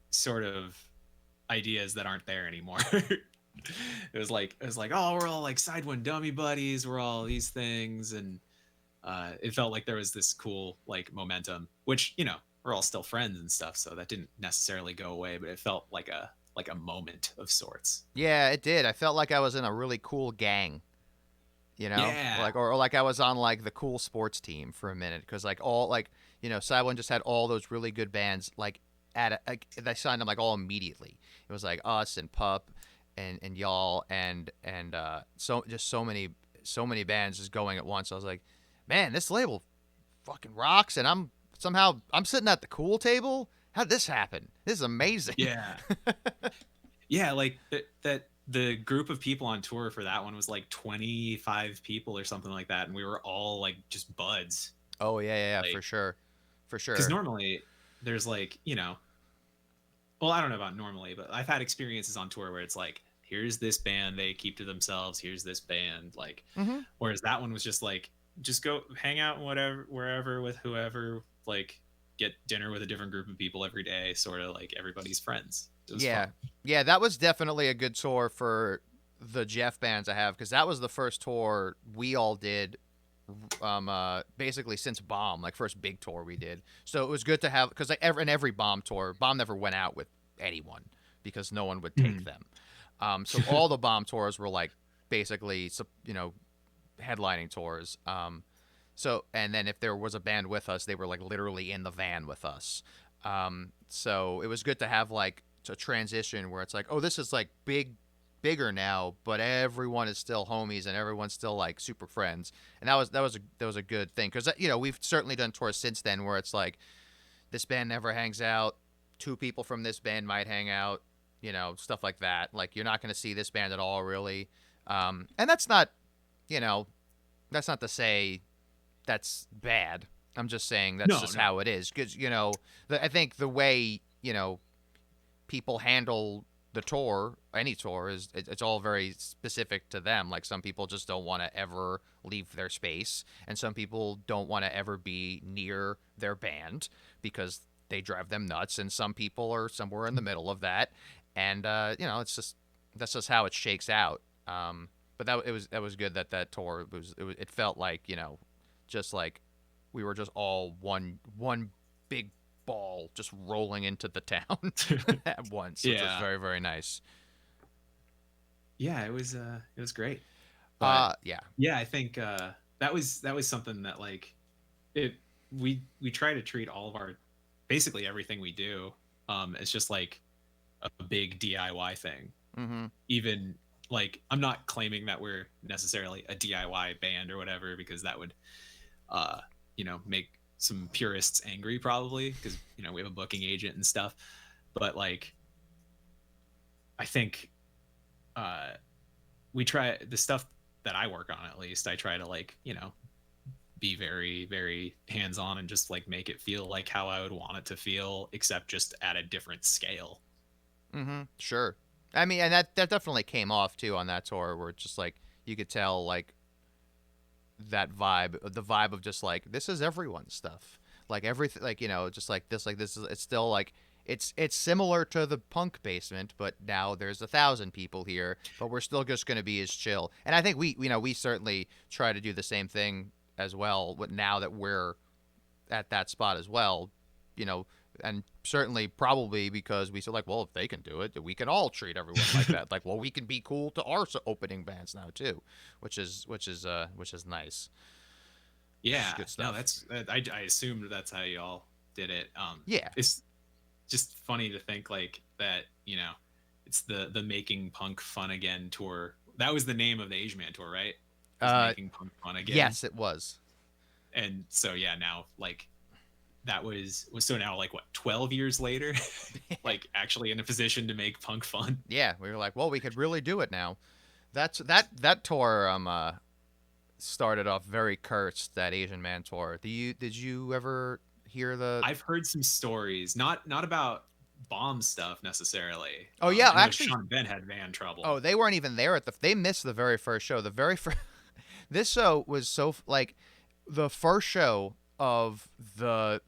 sort of ideas that aren't there anymore. It was like, oh, we're all like side one dummy buddies, we're all these things, and it felt like there was this cool like momentum, which we're all still friends and stuff, so that didn't necessarily go away, but it felt like a moment of sorts. Yeah, it did. I felt like I was in a really cool gang, Yeah. like or like I was on like the cool sports team for a minute, because like all like Side One just had all those really good bands like they signed them like all immediately. It was like us and Pup and y'all and so just so many bands just going at once. I was like, man, this label fucking rocks, and I'm sitting at the cool table. How'd this happen? This is amazing. Yeah. Yeah, like that the group of people on tour for that one was like 25 people or something like that, and we were all like just buds. Oh yeah, Like, for sure. because normally there's like well, I don't know about normally, but I've had experiences on tour where it's like, here's this band, they keep to themselves, here's this band, like whereas that one was just like, just go hang out wherever with whoever, like get dinner with a different group of people every day, sort of like everybody's friends. It was fun. Yeah, that was definitely a good tour for the Jeff bands I have, because that was the first tour we all did basically since Bomb, like first big tour we did. So it was good to have, because like in every Bomb tour, Bomb never went out with anyone because no one would take them. So all the Bomb tours were like basically headlining tours. So, and then if there was a band with us, they were like literally in the van with us. So it was good to have like a transition where it's like, oh, this is like bigger now, but everyone is still homies and everyone's still like super friends. And that was a good thing, because we've certainly done tours since then where it's like this band never hangs out, 2 people from this band might hang out, stuff like that. Like you're not going to see this band at all, really. And that's not to say that's bad. I'm just saying that's just how it is, because I think the way people handle the tour, any tour, is it's all very specific to them. Like some people just don't want to ever leave their space, and some people don't want to ever be near their band because they drive them nuts, and some people are somewhere in the middle of that, and that's just how it shakes out. But that was good that tour it felt like just like we were just all one big ball just rolling into the town at once, which was very, very nice. Yeah, it was great. But yeah, I think that was something that like we try to treat all of our, basically everything we do as just like a big DIY thing. Even like, I'm not claiming that we're necessarily a DIY band or whatever, because that would make some purists angry probably, because we have a booking agent and stuff. But like, I think we try the stuff that I work on, at least I try to like be very, very hands-on and just like make it feel like how I would want it to feel, except just at a different scale. Sure. I mean, and that definitely came off too on that tour, where it's just like you could tell like that vibe, the vibe of just like this is everyone's stuff, like everything, like just like this is, it's still like it's similar to the punk basement, but now there's 1,000 people here, but we're still just going to be as chill. And I think we certainly try to do the same thing as well. But now that we're at that spot as well, you know, and certainly probably because we said like, well, if they can do it, we can all treat everyone like that. Like, well, we can be cool to our opening bands now too, which is nice. Which is Yeah, good no, stuff. I assumed that's how y'all did it. Yeah. It's just funny to think like that. It's the Making Punk Fun Again tour. That was the name of the Asian Man tour, right? It was Making Punk Fun Again. Yes, it was. And so yeah, now like that was so now like what 12 years later, like actually in a position to make punk fun. Yeah, we were like, well, we could really do it now. That tour started off very cursed. That Asian Man tour. Did you ever hear the? I've heard some stories, not about bomb stuff necessarily. Oh yeah, I know actually, Sean and Ben had van trouble. oh, they weren't even there they missed the very first show. The very first this show was so like the first show of the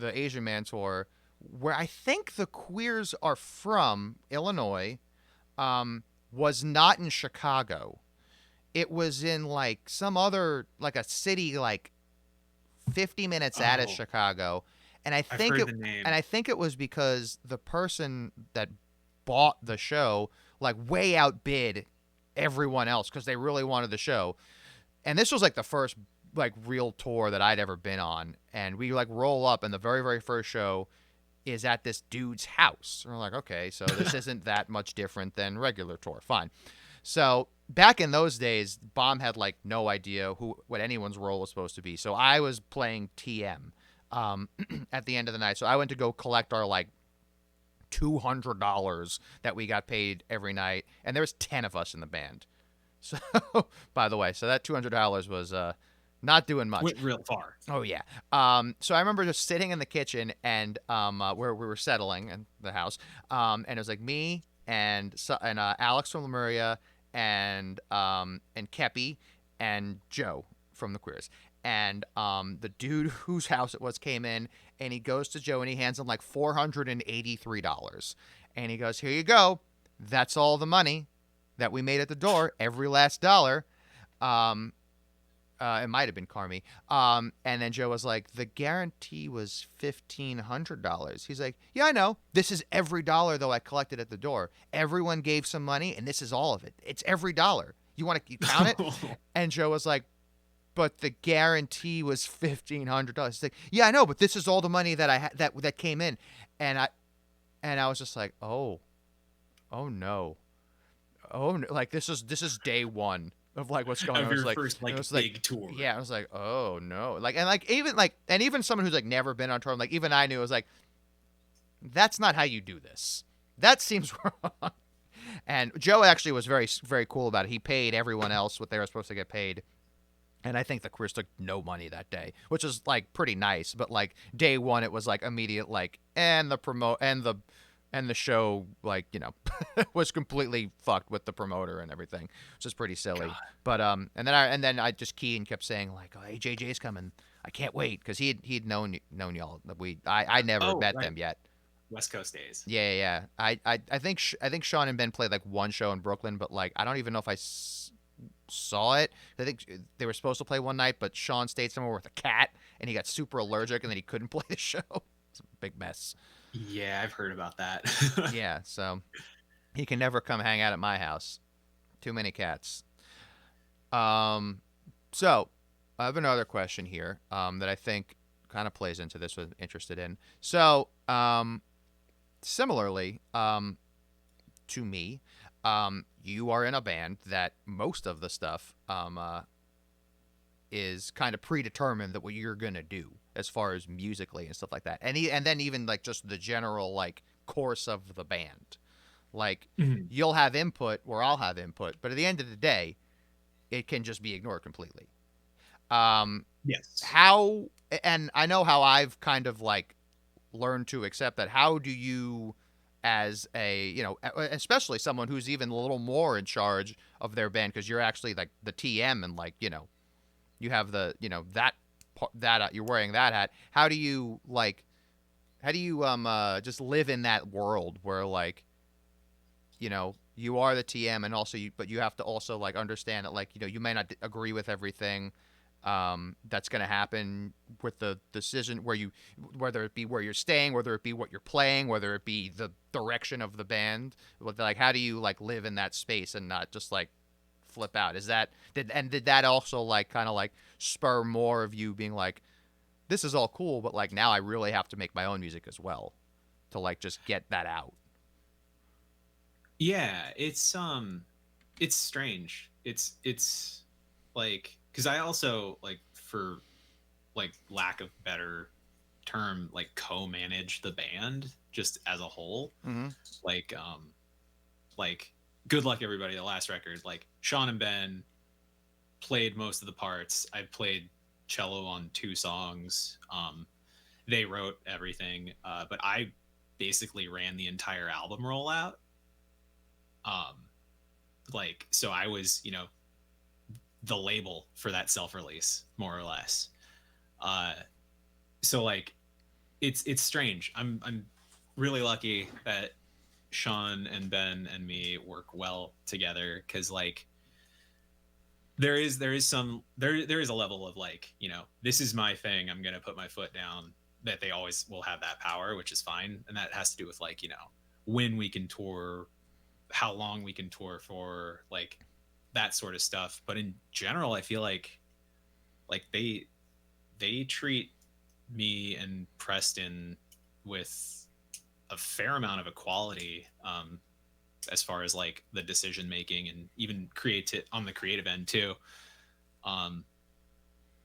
Asian Man tour, where I think the Queers are from Illinois, was not in Chicago. It was in like some other like a city like 50 minutes out of Oh, Chicago, and I've heard the name. I think it was because the person that bought the show like way outbid everyone else because they really wanted the show. And this was like the first like real tour that I'd ever been on, and we like roll up, and the very first show is at this dude's house. And we're like, okay, so this isn't that much different than regular tour. Fine. So back in those days, Bomb had like no idea what anyone's role was supposed to be. So I was playing TM at the end of the night. So I went to go collect our like $200 that we got paid every night, and there was 10 of us in the band. So, by the way, so that $200 was not doing much. Went real far. Oh yeah. So I remember just sitting in the kitchen and where we were settling in the house, and it was like me and Alex from Lemuria and Kepi and Joe from the Queers. And the dude whose house it was came in, and he goes to Joe and he hands him like $483, and he goes, "Here you go. That's all the money that we made at the door, every last dollar." It might have been Carmi. And then Joe was like, "The guarantee was $1,500. He's like, "Yeah, I know. This is every dollar though I collected at the door. Everyone gave some money, and this is all of it. It's every dollar. You want to count it?" And Joe was like, "But the guarantee was $1,500. He's like, "Yeah, I know, but this is all the money that I that came in." And I was just like, oh no, oh no. Like this is day one of like what's going on. Of It was your like, first like it was big tour. yeah, I was like, oh no. Like, and even someone who's like never been on tour, like even I knew, it was like, that's not how you do this. That seems wrong. And Joe actually was very, very cool about it. He paid everyone else what they were supposed to get paid. And I think the Queers took no money that day, which is like pretty nice. But like day one, it was like immediate, like, and the show, like, was completely fucked with the promoter and everything, which is pretty silly. God. But and then I just Keen kept saying like, "Oh, hey, JJ's coming. I can't wait," because he'd known y'all. I never Oh, met right. them yet. West Coast days. Yeah. I think Sean and Ben played like one show in Brooklyn, but like I don't even know if I saw it. I think they were supposed to play one night, but Sean stayed somewhere with a cat, and he got super allergic, and then he couldn't play the show. It's a big mess. Yeah, I've heard about that. Yeah, so he can never come hang out at my house. Too many cats. So I have another question here that I think kind of plays into this. Was interested in. So similarly to me, you are in a band that most of the stuff is kind of predetermined that what you're gonna do as far as musically and stuff like that, and then even like just the general like course of the band, like Mhm. you'll have input or I'll have input, but at the end of the day, it can just be ignored completely. Yes. How, and I know how I've kind of like learned to accept that. How do you as a, especially someone who's even a little more in charge of their band, because you're actually like the TM, and like, you have the, that you're wearing that hat. How do you just live in that world where, like, you are the TM, and also but you have to also like understand that, like, you may not agree with everything that's going to happen with the decision whether it be where you're staying, whether it be what you're playing, whether it be the direction of the band. Like, how do you like live in that space and not just like flip out? Did that also like kind of like spur more of you being like, this is all cool, but like now I really have to make my own music as well to like just get that out? Yeah, it's strange. It's like, because I also, like, for like lack of better term, like co-manage the band just as a whole. Mm-hmm. Like like Good Luck Everybody, the last record, like Sean and Ben played most of the parts. I played cello on 2 songs. They wrote everything, but I basically ran the entire album rollout. Like, so I was, the label for that self-release, more or less. So like, it's strange. I'm really lucky that Sean and Ben and me work well together, because like there is a level of like, this is my thing, I'm gonna put my foot down, that they always will have that power, which is fine. And that has to do with like, when we can tour, how long we can tour for, like that sort of stuff. But in general, I feel like they treat me and Preston with a fair amount of equality, as far as like the decision making, and even on the creative end too.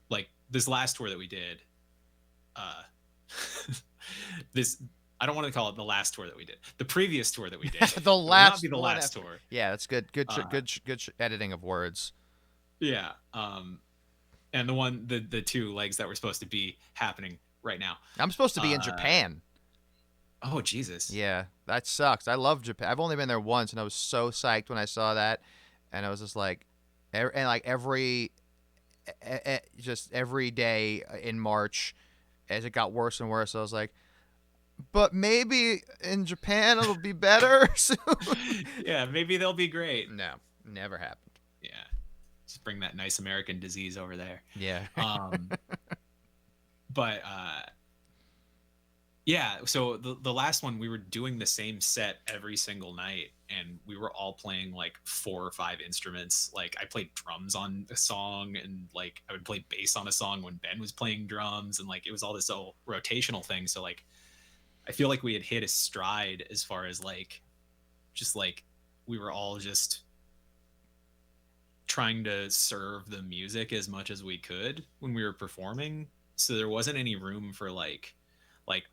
Like this last tour that we did, this, I don't want to call it the last tour that we did. The previous tour that we did. The It will last not be the one last after. tour. Yeah, that's good. Good editing of words. Yeah. And the 2 legs that were supposed to be happening right now. I'm supposed to be in Japan. Oh, Jesus. Yeah, that sucks. I love Japan. I've only been there once, and I was so psyched when I saw that, and I was just like, and like just every day in March, as it got worse and worse, I was like, but maybe in Japan it'll be better soon. Yeah, maybe they'll be great. No, never happened. Yeah. Just bring that nice American disease over there. Yeah. But yeah, so the last one, we were doing the same set every single night, and we were all playing like 4 or 5 instruments. Like I played drums on a song, and like I would play bass on a song when Ben was playing drums, and like it was all this whole rotational thing. So like I feel like we had hit a stride as far as like just like we were all just trying to serve the music as much as we could when we were performing. So there wasn't any room for like,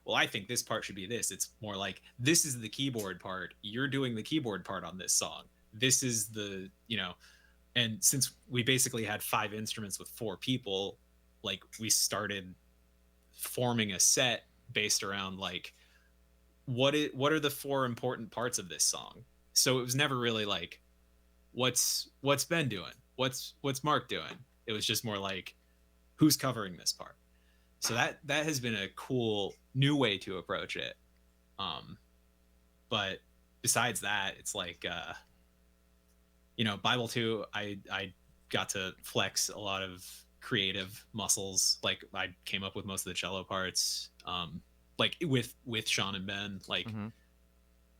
well, I think this part should be this. It's more like, this is the keyboard part, you're doing the keyboard part on this song, this is the, and since we basically had 5 instruments with 4 people, like we started forming a set based around like what are the 4 important parts of this song. So it was never really like, what's Ben doing, what's Mark doing. It was just more like, who's covering this part. So that has been a cool new way to approach it. But besides that, it's like Bible 2, I got to flex a lot of creative muscles. Like I came up with most of the cello parts, like with Sean and Ben, like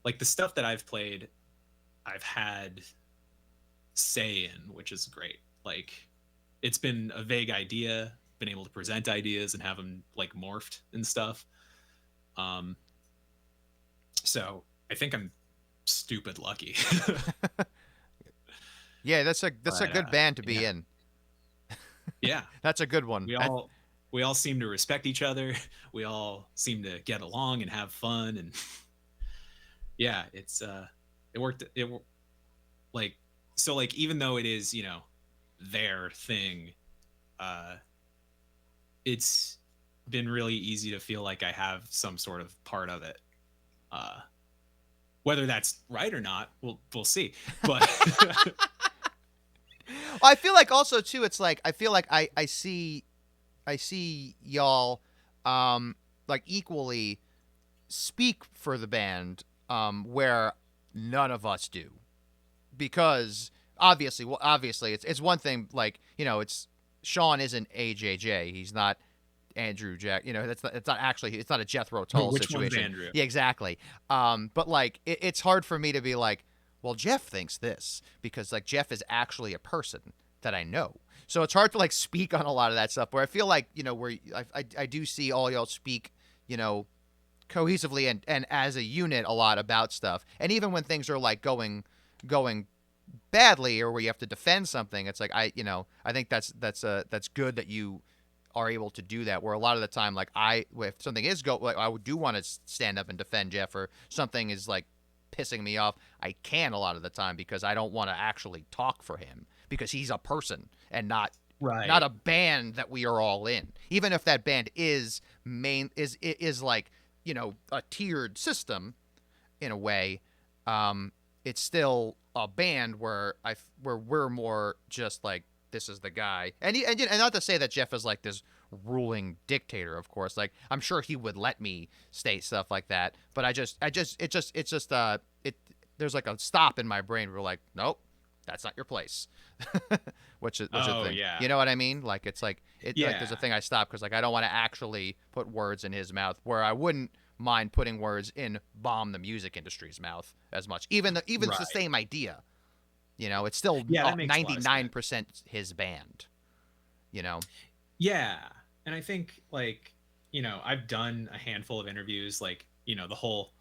like the stuff that I've played, I've had say in, which is great. Like it's been a vague idea, been able to present ideas and have them like morphed and stuff. So I think I'm stupid lucky. Yeah, that's a good band to be in. Yeah. That's a good one. We all seem to respect each other. We all seem to get along and have fun, and yeah, it's it worked. Like, so like, even though it is, their thing, it's been really easy to feel like I have some sort of part of it. Whether that's right or not, we'll see. But I feel like also too, it's like I feel like I see y'all like equally speak for the band where none of us do, because obviously it's one thing, like, you know, it's Sean isn't AJJ, he's not Andrew Jack, you know, it's not actually, it's not a Jethro Tull which one's situation. Andrew? Yeah, exactly. But like it's hard for me to be like, well, Jeff thinks this, because like Jeff is actually a person that I know. So it's hard to like speak on a lot of that stuff, where I feel like, you know, where I do see all y'all speak, you know, cohesively and as a unit a lot about stuff. And even when things are like going badly, or where you have to defend something, it's like I think that's good that you are able to do that. Where a lot of the time, like if something is like I do want to stand up and defend Jeff, or something is like pissing me off, I can a lot of the time, because I don't want to actually talk for him, because he's a person and not a band that we are all in. Even if that band is like, you know, a tiered system in a way, it's still a band where we're more just like, this is the guy. And not to say that Jeff is like this ruling dictator, of course. Like, I'm sure he would let me state stuff like that, but there's like a stop in my brain where, like, nope, that's not your place. which is a thing. Yeah. You know what I mean? Like, it's like like Yeah. there's a thing I stop, because like I don't want to actually put words in his mouth, where I wouldn't mind putting words in Bomb the music industry's mouth as much. Even it's the Right. same idea. You know, it's still Yeah, that makes a lot of 99% his band. You know? Yeah. And I think, like, you know, I've done a handful of interviews, like, you know, the whole,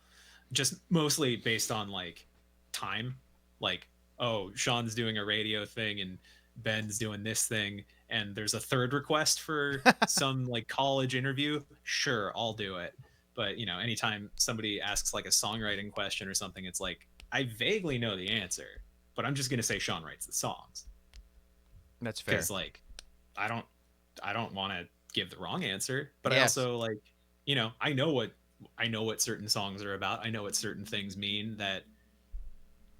just mostly based on like time, like, oh, Sean's doing a radio thing and Ben's doing this thing, and there's a third request for some like college interview. Sure, I'll do it. But, you know, anytime somebody asks like a songwriting question or something, it's like, I vaguely know the answer, but I'm just going to say Sean writes the songs. That's fair. Because, like, I don't want to give the wrong answer, but Yes. I also, like, you know, I know what certain songs are about. I know what certain things mean, that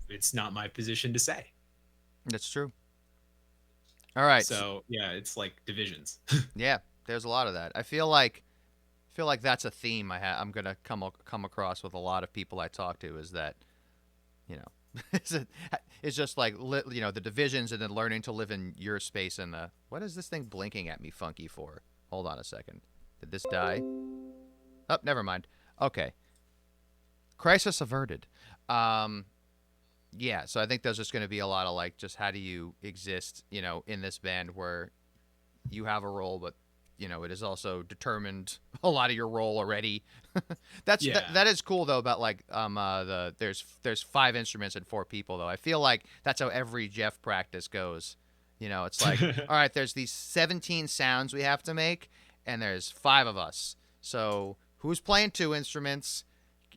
it's not my position to say. That's true. All right. So yeah, it's like divisions. Yeah, there's a lot of that. I feel like that's a theme I'm gonna come across with a lot of people I talk to, is that, you know, it's just like, you know, the divisions, and then learning to live in your space. And what is this thing blinking at me funky for? Hold on a second. Did this die? Oh, never mind. Okay. Crisis averted. Yeah, so I think there's just going to be a lot of like, just how do you exist, you know, in this band where you have a role, but, you know, it is also determined a lot of your role already. That is cool though, about like there's 5 instruments and 4 people though. I feel like that's how every Jeff practice goes. You know, it's like, all right, there's these 17 sounds we have to make, and there's 5 of us. So who's playing 2 instruments?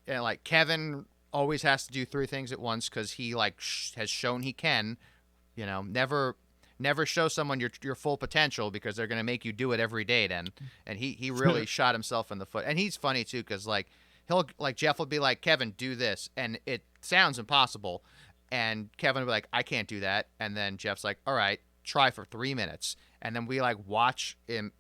And like Kevin always has to do 3 things at once, because he like has shown he can. You know, never show someone your full potential, because they're gonna make you do it every day then. And he really shot himself in the foot. And he's funny too, because like Jeff will be like, Kevin, do this, and it sounds impossible, and Kevin will be like, I can't do that, and then Jeff's like, all right, try for 3 minutes, and then we like watch him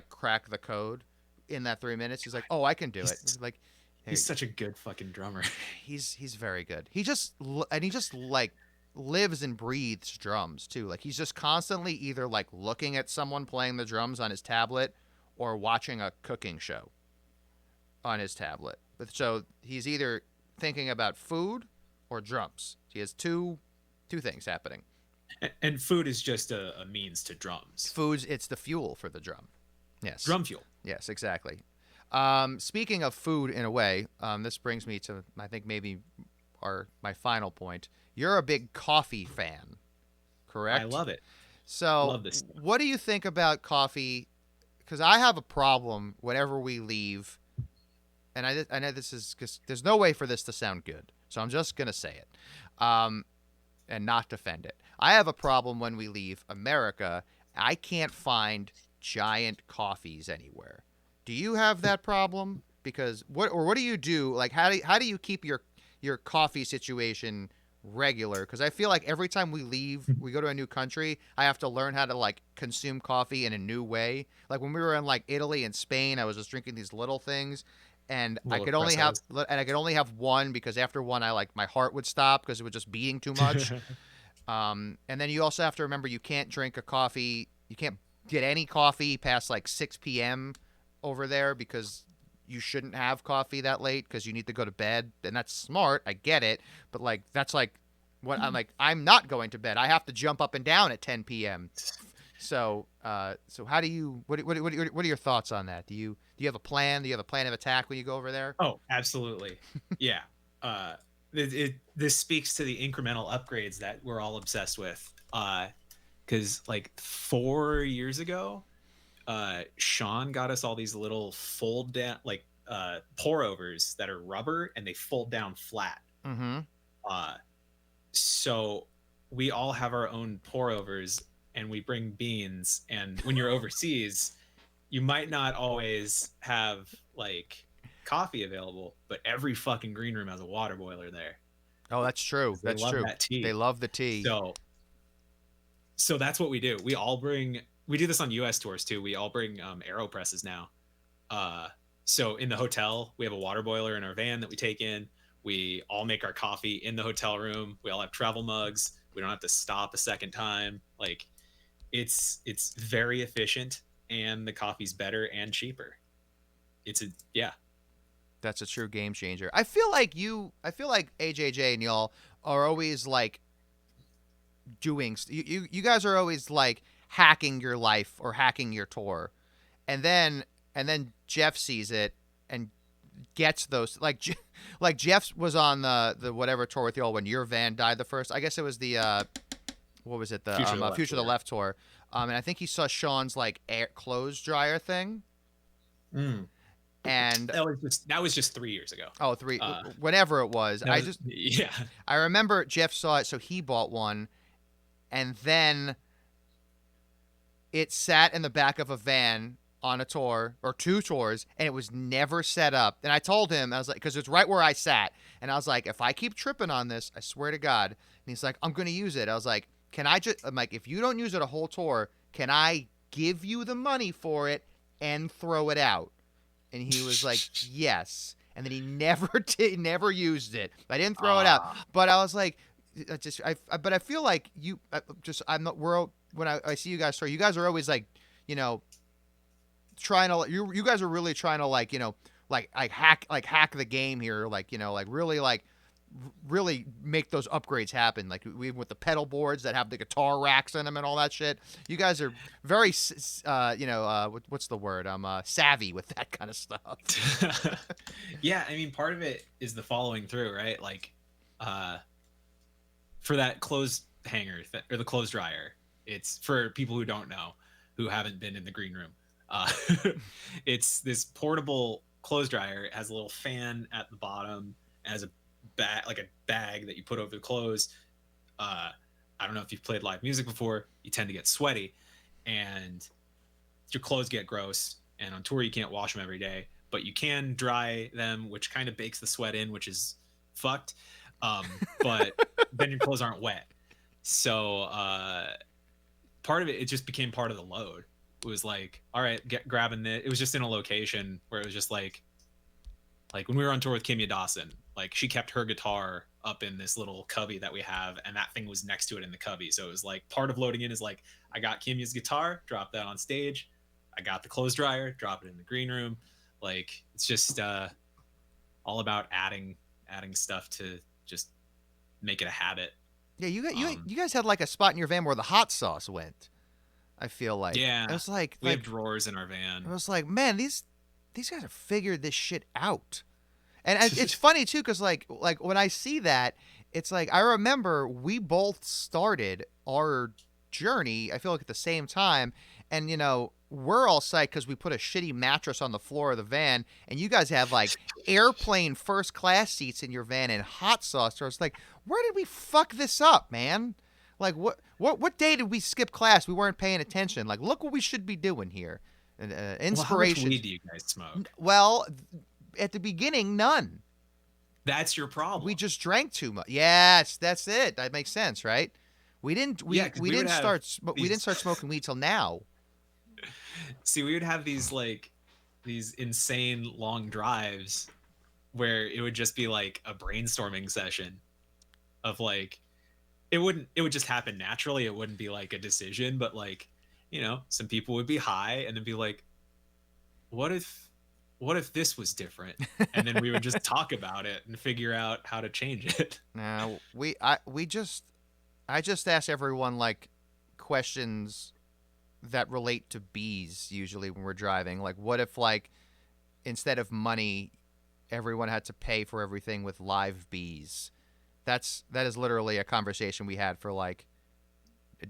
crack the code in that 3 minutes. He's like, oh, I can do it. He's like, he's such a good fucking drummer. He's very good. He just like lives and breathes drums too. Like, he's just constantly either like looking at someone playing the drums on his tablet, or watching a cooking show on his tablet. But so he's either thinking about food or drums. He has two things happening. And food is just a means to drums. It's the fuel for the drum. Yes. Drum fuel. Yes, exactly. Speaking of food, in a way, this brings me to, I think, maybe my final point. You're a big coffee fan, correct? I love it. So, love this stuff. What do you think about coffee? Because I have a problem whenever we leave, and I know this is, because there's no way for this to sound good, so I'm just gonna say it, and not defend it. I have a problem when we leave America. I can't find giant coffees anywhere. Do you have that problem? Because what do you do? Like, how do you keep your your coffee situation regular? Because I feel like every time we leave, we go to a new country, I have to learn how to like consume coffee in a new way. Like when we were in like Italy and Spain, I was just drinking these little things, and I Little could only have espressos. and I could only have one because after one, I like my heart would stop because it was just beating too much. And then you also have to remember you can't drink a coffee. You can't get any coffee past like 6 p.m. over there because you shouldn't have coffee that late because you need to go to bed. And that's smart. I get it. But like, that's like what I'm like, I'm not going to bed. I have to jump up and down at 10 p.m. So how do you, what are your thoughts on that? Do you have a plan? Do you have a plan of attack when you go over there? Oh, absolutely. Yeah. This speaks to the incremental upgrades that we're all obsessed with. Because like 4 years ago, Sean got us all these little fold down, like pour overs that are rubber and they fold down flat. Mm-hmm. Uh, so we all have our own pour overs and we bring beans. And when you're overseas, you might not always have like coffee available, but every fucking green room has a water boiler there. Oh, that's true. They That's love true. that tea. They love the tea. So that's what we do. We do this on US tours too. We all bring AeroPresses now. So in the hotel, we have a water boiler in our van that we take in. We all make our coffee in the hotel room. We all have travel mugs. We don't have to stop a second time. Like it's very efficient and the coffee's better and cheaper. Yeah. That's a true game changer. I feel like AJJ and y'all are always like you guys are always like hacking your life or hacking your tour, and then Jeff sees it and gets those like Jeff was on the whatever tour with y'all when your van died the first. I guess it was the what was it, the Future of the Left tour. And I think he saw Sean's like clothes dryer thing. Mm. And that was just 3 years ago. Oh, whenever it was. Yeah. I remember Jeff saw it, so he bought one, and then it sat in the back of a van on a tour or two tours, and it was never set up. And I told him, I was like, because it's right where I sat, and I was like, if I keep tripping on this, I swear to God. And he's like, I'm going to use it. I was like, I'm like, if you don't use it a whole tour, can I give you the money for it and throw it out? And he was like, yes. And then he never used it. I didn't throw it out. But I was like, but I feel like when I see you guys tour, you guys are always like, trying to, you guys are really trying to like hack the game here. Really make those upgrades happen. Like we with the pedal boards that have the guitar racks in them and all that shit. You guys are very, what's the word? Savvy with that kind of stuff. Yeah, I mean, part of it is the following through, right? Like, for that clothes hanger or the clothes dryer, it's for people who don't know, who haven't been in the green room. It's this portable clothes dryer. It has a little fan at the bottom, has a bag that you put over the clothes. I don't know if you've played live music before. You tend to get sweaty and your clothes get gross, and on tour you can't wash them every day, but you can dry them, which kind of bakes the sweat in, which is fucked. But then your clothes aren't wet. So part of it just became part of the load. It was like, all right, grabbing it. It was just in a location where it was just like when we were on tour with Kimya Dawson, like she kept her guitar up in this little cubby that we have, and that thing was next to it in the cubby. So it was like part of loading in is like, I got Kimya's guitar, drop that on stage. I got the clothes dryer, drop it in the green room. Like it's just all about adding stuff to just make it a habit. Yeah, you guys had like a spot in your van where the hot sauce went. I feel like. Yeah. It was like we have drawers in our van. I was like, man, these guys have figured this shit out. And it's funny too, because like when I see that, it's like I remember we both started our journey, I feel like at the same time, and we're all psyched because we put a shitty mattress on the floor of the van, and you guys have like airplane first class seats in your van and hot sauce. So it's like, where did we fuck this up, man? Like what day did we skip class? We weren't paying attention. Like, look what we should be doing here. Inspiration. Well, how much weed do you guys smoke? Well, at the beginning, none. That's your problem. We just drank too much. Yes, that's it. That makes sense, right? We didn't. Yeah, 'cause We we would didn't have start. We didn't these start smoking weed till now. see, we would have these like these insane long drives where it would just be like a brainstorming session of like it would just happen naturally. It wouldn't be like a decision, but like, some people would be high and then be like, what if this was different? And then we would just talk about it and figure out how to change it. No, I just ask everyone like questions that relate to bees usually when we're driving. Like, what if like instead of money, everyone had to pay for everything with live bees? That is literally a conversation we had for like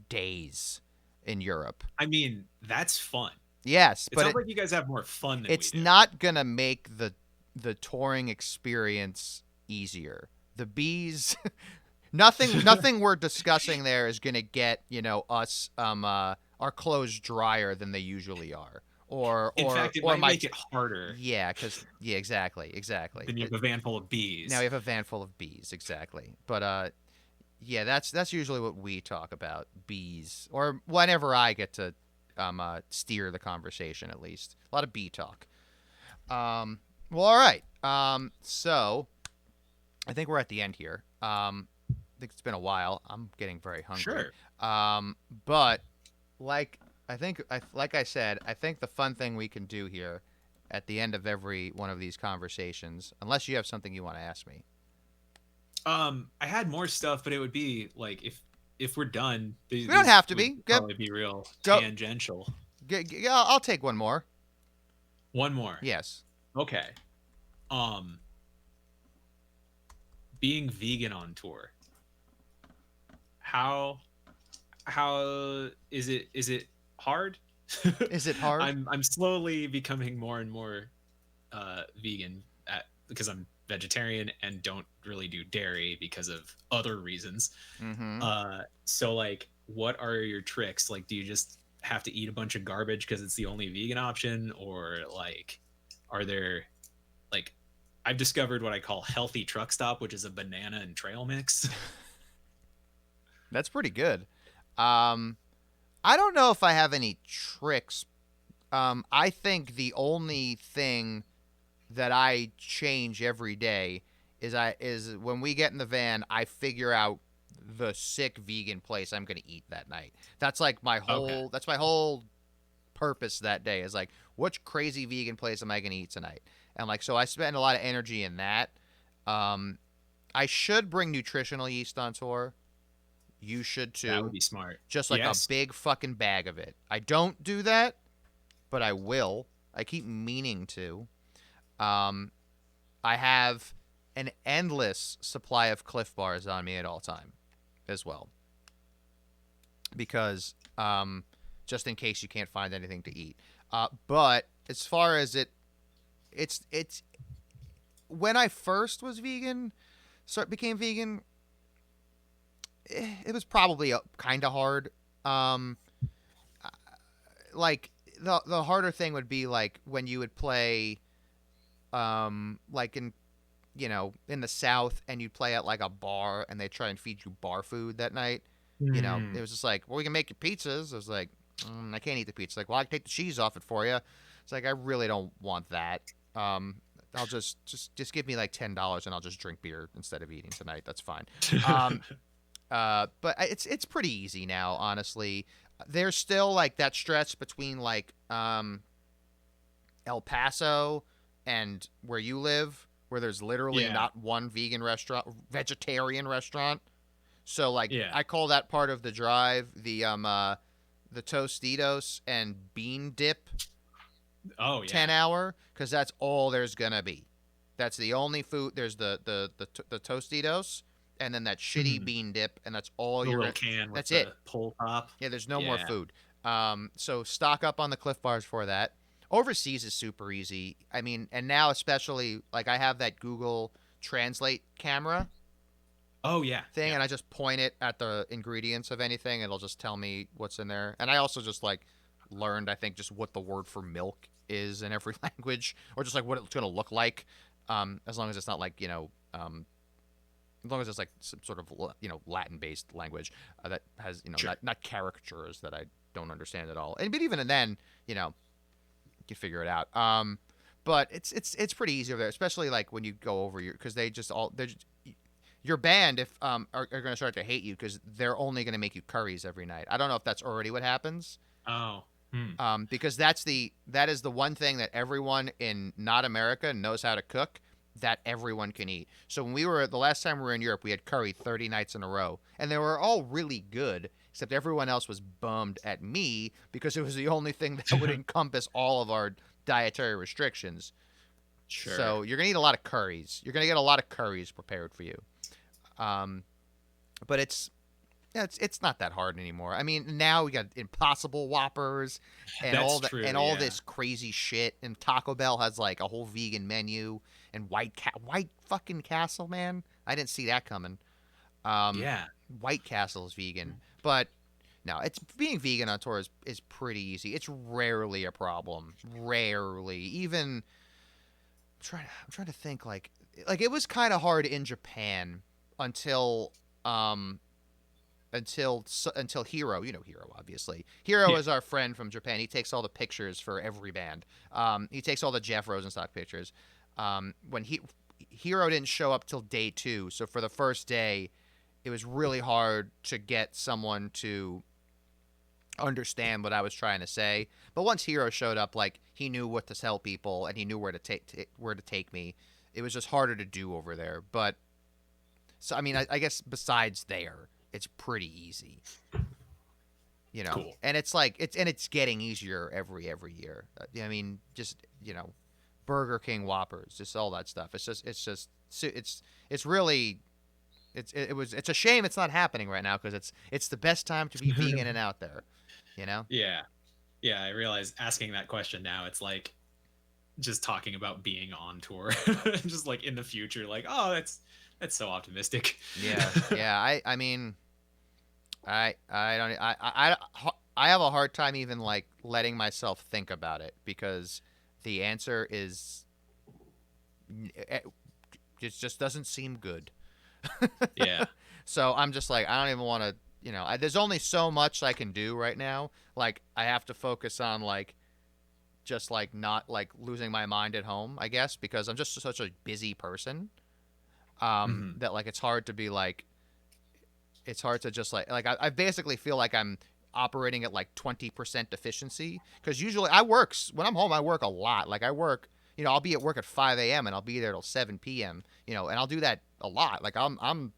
days in Europe. I mean, that's fun. Yes, It but sounds like you guys have more fun than we it's do. not gonna make the touring experience easier. The bees, nothing we're discussing there is gonna get us our clothes drier than they usually are, In fact, it or might my make it harder. yeah, exactly. Then you have a van full of bees. Now we have a van full of bees, exactly. But yeah, that's usually what we talk about, bees, or whenever I get to steer the conversation, at least a lot of bee talk. Well, all right. So I think we're at the end here. I think it's been a while. I'm getting very hungry. Sure. But like like I said, I think the fun thing we can do here at the end of every one of these conversations, unless you have something you want to ask me. I had more stuff, but it would be like if we're done, We don't have to would be. probably be real Go. tangential. I'll take one more. One more. Yes. Okay. Um, being vegan on tour. How is it? Is it hard? Is it hard? I'm slowly becoming more and more vegan because I'm vegetarian and don't really do dairy because of other reasons. Mm-hmm. So like, what are your tricks? Like, do you just have to eat a bunch of garbage because it's the only vegan option, or like, are there like, I've discovered what I call healthy truck stop, which is a banana and trail mix. That's pretty good. I don't know if I have any tricks. I think the only thing that I change every day is when we get in the van, I figure out the sick vegan place I'm gonna eat that night. That's like my whole. Okay. That's my whole purpose that day. Is like, which crazy vegan place am I gonna eat tonight? And like, so I spend a lot of energy in that. I should bring nutritional yeast on tour. You should too. That would be smart. Just like Yes. a big fucking bag of it. I don't do that, but I will. I keep meaning to. I have an endless supply of Cliff Bars on me at all time as well. Because just in case you can't find anything to eat. But as far as it's when I first was vegan, became vegan, it was probably kind of hard. Like the harder thing would be like when you would play, like in the South, and you'd play at like a bar and they try and feed you bar food that night. It was just like, well, we can make you pizzas. I was like, I can't eat the pizza. Like, well, I can take the cheese off it for you. It's like, I really don't want that. I'll just give me like $10 and I'll just drink beer instead of eating tonight. That's fine. But it's pretty easy now, honestly. There's still like that stretch between like El Paso and where you live, where there's literally not one vegetarian restaurant. So like, I call that part of the drive the Tostitos and bean dip. 10 hour, because that's all there's gonna be. That's the only food. There's the Tostitos, and then that shitty bean dip, and that's all Little can. With that's the it. Pull top. Yeah, there's no more food. So stock up on the Cliff Bars for that. Overseas is super easy. I mean, and now especially, like, I have that Google Translate camera. Oh yeah. Thing, and I just point it at the ingredients of anything, and it'll just tell me what's in there. And I also just like learned, I think, just what the word for milk is in every language, or just like what it's gonna look like, as long as it's not like as long as it's like some sort of Latin-based language that has Sure. not caricatures that I don't understand at all. And but even then, you can figure it out. But it's pretty easy over there, especially like when you go over because your band if are going to start to hate you because they're only going to make you curries every night. I don't know if that's already what happens. Oh. Because that is the one thing that everyone in not America knows how to cook that everyone can eat. So when the last time we were in Europe, we had curry 30 nights in a row, and they were all really good, except everyone else was bummed at me because it was the only thing that would encompass all of our dietary restrictions. Sure. So you're gonna eat a lot of curries. You're gonna get a lot of curries prepared for you. But it's not that hard anymore. I mean, now we got Impossible Whoppers and That's all true, and all yeah. this crazy shit. And Taco Bell has like a whole vegan menu. And White fucking Castle, man, I didn't see that coming. Yeah. White Castle is vegan, but no, it's being vegan on tour is pretty easy. It's rarely a problem. Rarely, even I'm trying to think like it was kind of hard in Japan until Hero, Hero, obviously. Hero Yeah. is our friend from Japan. He takes all the pictures for every band. He takes all the Jeff Rosenstock pictures. When Hero didn't show up till day 2, so for the first day, it was really hard to get someone to understand what I was trying to say. But once Hero showed up, like he knew what to tell people and he knew where to take me. It was just harder to do over there. But so I mean, I guess besides there, it's pretty easy. Cool. And it's getting easier every year. I mean, just Burger King Whoppers, just all that stuff. It's really it's a shame it's not happening right now because it's the best time to be vegan and out there. Yeah. Yeah, I realize asking that question now, it's like just talking about being on tour. Just like in the future, like, oh, that's so optimistic. Yeah. I mean, I don't I have a hard time even like letting myself think about it because the answer is it just doesn't seem good. Yeah. So I'm just like I don't even want to. There's only so much I can do right now. Like I have to focus on like just like not like losing my mind at home, I guess, because I'm just such a busy person. That like it's hard to be like it's hard to just like I basically feel like I'm operating at like 20% efficiency because usually when I'm home I work a lot. Like I work, I'll be at work at 5 a.m. and I'll be there till 7 p.m. And I'll do that a lot. Like I'm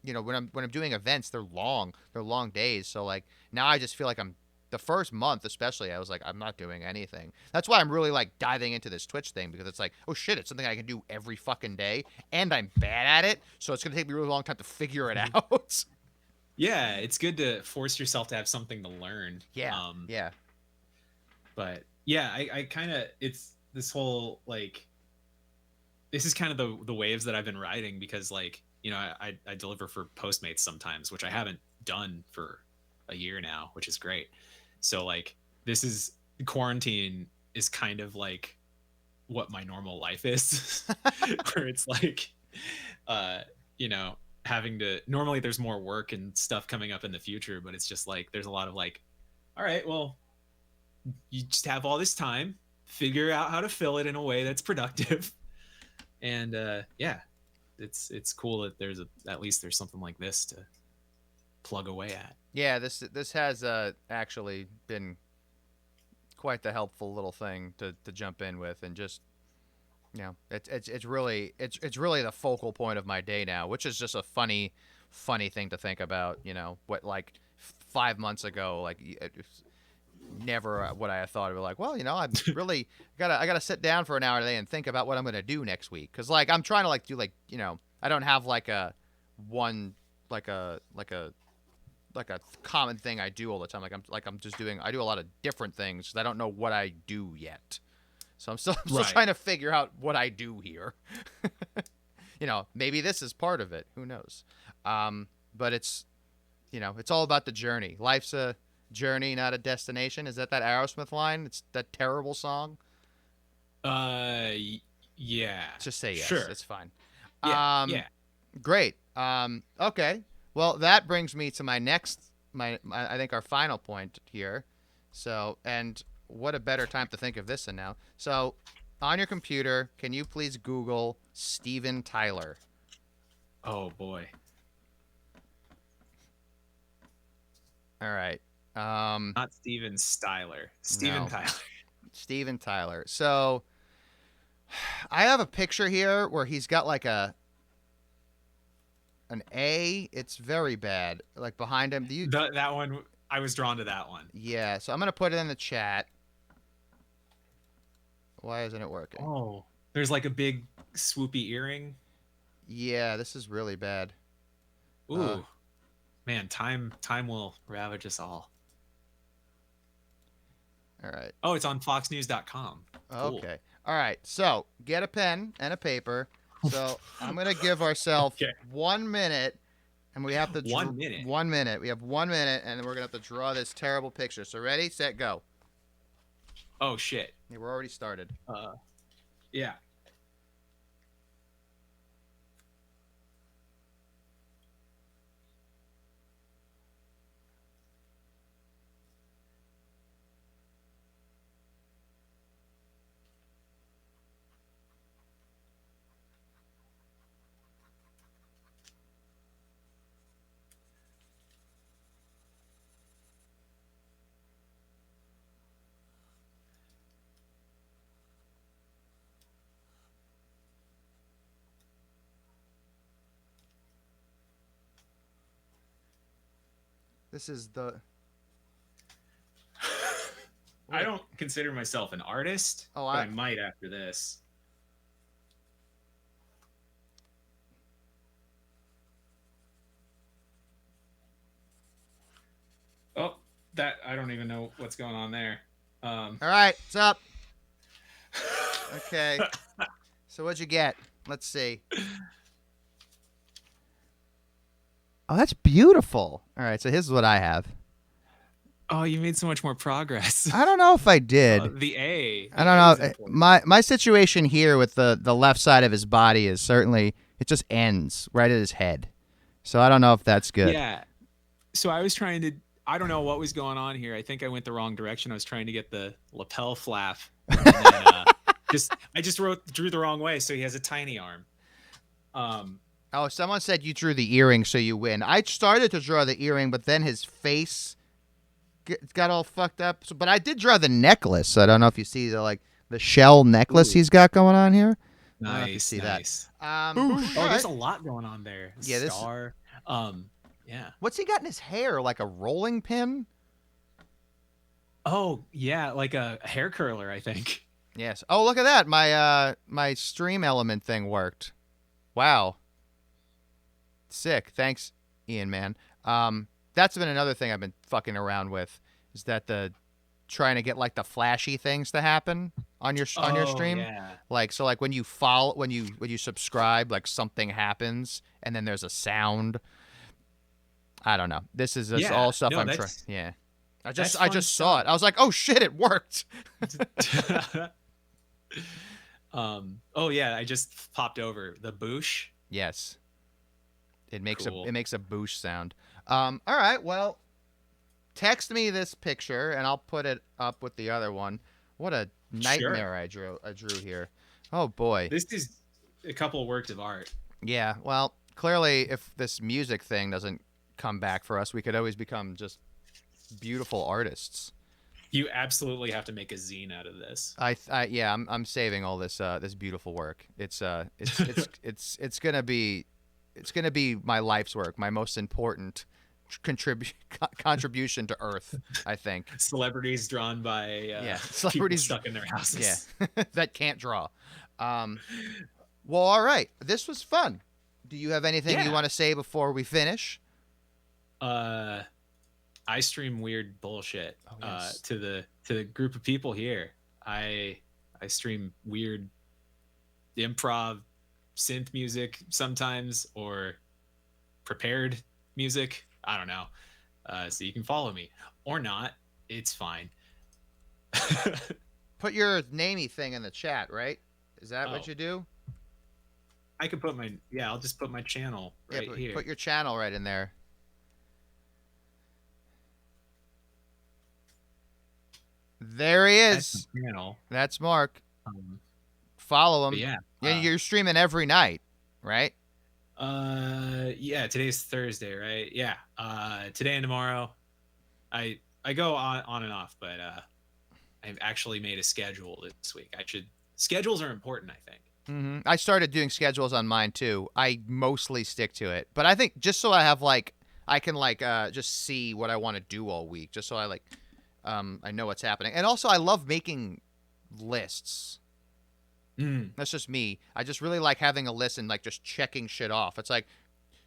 when I'm doing events, they're long days. So like now I just feel like the first month especially I was like I'm not doing anything. That's why I'm really like diving into this Twitch thing because it's like oh shit, it's something I can do every fucking day and I'm bad at it, so it's gonna take me a really long time to figure it out. Yeah, it's good to force yourself to have something to learn. Yeah. But yeah, I kind of it's this whole like this is kind of the waves that I've been riding because like I deliver for Postmates sometimes, which I haven't done for a year now, which is great. So like this is quarantine is kind of like what my normal life is, where it's like having to normally there's more work and stuff coming up in the future, but it's just like there's a lot of like, all right, well, you just have all this time, figure out how to fill it in a way that's productive. And yeah, it's cool that at least there's something like this to plug away at. Yeah, this has actually been quite the helpful little thing to jump in with and just it's really the focal point of my day now, which is just a funny thing to think about. What like 5 months ago, like never what I thought of. Like, well, I'm really I gotta sit down for an hour today and think about what I'm gonna do next week because like I'm trying to like do like I don't have like a one like a common thing I do all the time. I do a lot of different things. I don't know what I do yet. So I'm still trying to figure out what I do here. Maybe this is part of it. Who knows? But it's all about the journey. Life's a journey, not a destination. Is that Aerosmith line? It's that terrible song. Yeah. Just say yes. Sure. It's fine. Yeah, Um, yeah. great. Okay. Well, that brings me to my next, I think our final point here. So, and what a better time to think of this than now. So, on your computer, can you please Google Steven Tyler? Oh boy. All right. Um, Not Steven Styler. Steven no, Tyler. Steven Tyler. So, I have a picture here where he's got like an A. It's very bad. Like behind him. Do you? That one, I was drawn to that one. Yeah. So I'm gonna put it in the chat. Why isn't it working? Oh, there's like a big swoopy earring. Yeah, this is really bad. Ooh, man, time will ravage us all. All right. Oh, it's on foxnews.com. Cool. Okay. All right. So get a pen and a paper. So I'm gonna give ourselves Okay. 1 minute, and we have to 1 minute. 1 minute. We have 1 minute, and we're gonna have to draw this terrible picture. So ready, set, go. Oh shit. Yeah, we're already started. Yeah. This is the. I don't consider myself an artist, Oh, but I might after this. Oh, that I don't even know what's going on there. All right. What's up? Okay. So what'd you get? Let's see. Oh, that's beautiful. All right. So here's what I have. Oh, you made so much more progress. I don't know if I did. The A. I don't know. My situation here with the left side of his body is certainly it just ends right at his head. So I don't know if that's good. Yeah. So I was trying to. I don't know what was going on here. I think I went the wrong direction. I was trying to get the lapel flap. And then, I just drew the wrong way. So he has a tiny arm. Oh, someone said you drew the earring, so you win. I started to draw the earring, but then his face got all fucked up. So, but I did draw the necklace. So I don't know if you see the shell necklace he's got going on here. I don't know if you see Nice. that. Oh, All there's right. a lot going on there. Yeah, this- Star. Yeah. What's he got in his hair? Like a rolling pin? Oh, yeah, like a hair curler, I think. Yes. Oh, look at that. My stream element thing worked. Wow. Sick. Thanks, Ian, man. That's been another thing I've been fucking around with is that trying to get like the flashy things to happen on your stream. Yeah. Like when you when you subscribe, like something happens and then there's a sound. I don't know. This is just all stuff I'm trying. Yeah. I just saw it. I was like, "Oh shit, it worked." Oh yeah, I just popped over the boosh. Yes. It makes Cool. a boosh sound. All right, well, text me this picture and I'll put it up with the other one. What a nightmare I drew here. Oh boy. This is a couple of works of art. Yeah, well, clearly if this music thing doesn't come back for us, we could always become just beautiful artists. You absolutely have to make a zine out of this. Yeah, I'm saving all this this beautiful work. It's gonna be my life's work, my most important contribution to Earth, I think. Celebrities drawn by celebrities people stuck in their houses. Yeah, that can't draw. Well, all right, this was fun. Do you have anything you want to say before we finish? I stream weird bullshit yes. to the group of people here. I stream weird improv synth music sometimes or prepared music. I don't know. So you can follow me or not. It's fine. Put your namey thing in the chat, right? Is that what you do? I could put my I'll just put my channel right here. Put your channel right in there. There he That's is. my channel. That's Mark. Um, Follow him. but yeah. You're streaming every night, right? Yeah. Today's Thursday, right? Yeah. Today and tomorrow, I go on and off, but I've actually made a schedule this week. Schedules are important, I think. Mm-hmm. I started doing schedules on mine too. I mostly stick to it, but I think just so I have like I can like just see what I want to do all week, just so I like I know what's happening. And also, I love making lists. That's just me. I just really like having a list and like just checking shit off. It's like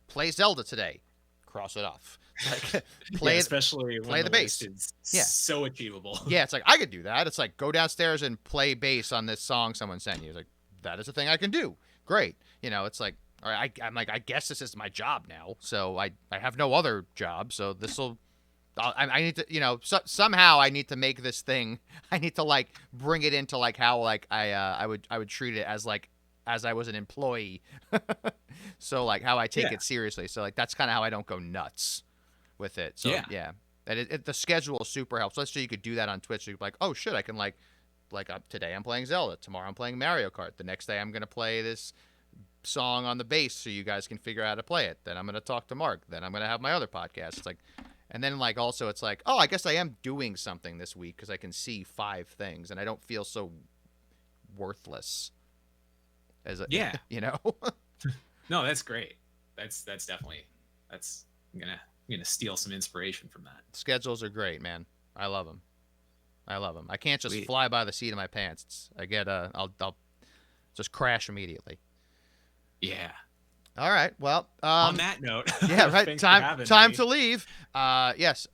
play Zelda today, cross it off. Like play especially play when the bass. Is Yeah. so achievable. Yeah, it's like I could do that. It's like go downstairs and play bass on this song someone sent you. It's like that is a thing I can do. Great. It's like all right, I'm like I guess this is my job now. So I have no other job. So this will. I need to, somehow I need to make this thing. I need to like bring it into like how like I would treat it as like as I was an employee. So like how I take it seriously. So like that's kind of how I don't go nuts with it. So yeah. And the schedule super helps. Let's say you could do that on Twitch. So you're like, oh shit, I can like today I'm playing Zelda. Tomorrow I'm playing Mario Kart. The next day I'm gonna play this song on the bass so you guys can figure out how to play it. Then I'm gonna talk to Mark. Then I'm gonna have my other podcast. It's like. And then, like, also, it's like, oh, I guess I am doing something this week because I can see 5 things, and I don't feel so worthless. As a, No, that's great. That's definitely I'm gonna steal some inspiration from that. Schedules are great, man. I love them. I can't just fly by the seat of my pants. I'll just crash immediately. Yeah. All right. Well, on that note, yeah, right. Time to leave. Yes.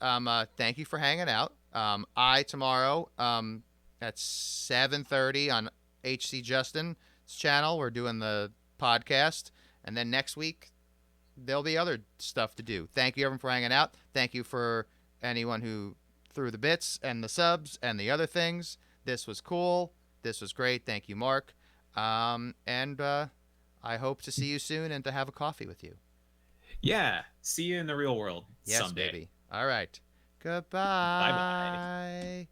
Thank you for hanging out. Tomorrow, at 7:30 on HC Justin's channel, we're doing the podcast, and then next week there'll be other stuff to do. Thank you everyone for hanging out. Thank you for anyone who threw the bits and the subs and the other things. This was cool. This was great. Thank you, Mark. I hope to see you soon and to have a coffee with you. Yeah. See you in the real world someday. Yes, baby. All right. Goodbye. Bye-bye.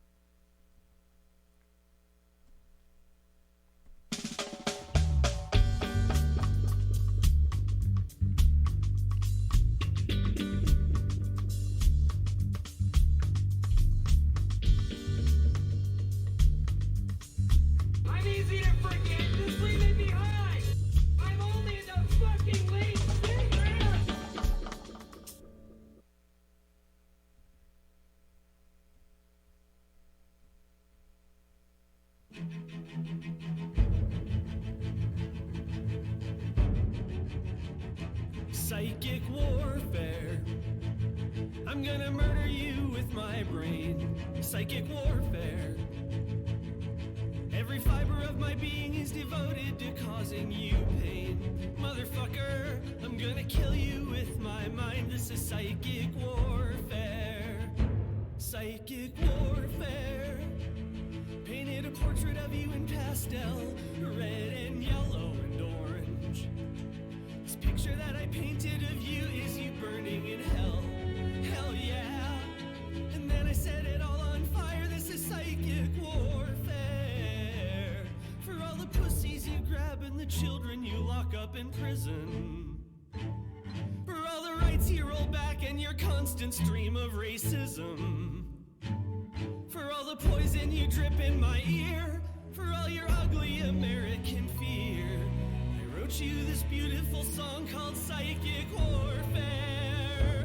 I'm easy to forget. Just leave me behind. I'm only in the fucking late statement. Psychic warfare. I'm gonna murder you with my brain. Psychic warfare. Every fiber of my being is devoted to causing you pain. Motherfucker, I'm gonna kill you with my mind. This is psychic warfare. Psychic warfare. Painted a portrait of you in pastel, red and yellow and orange. This picture that I painted of you is you burning in hell. Hell yeah. And then I set it all on fire. This is psychic warfare. For all the pussies you grab and the children you lock up in prison. For all the rights you roll back and your constant stream of racism. For all the poison you drip in my ear. For all your ugly American fear. I wrote you this beautiful song called Psychic Warfare.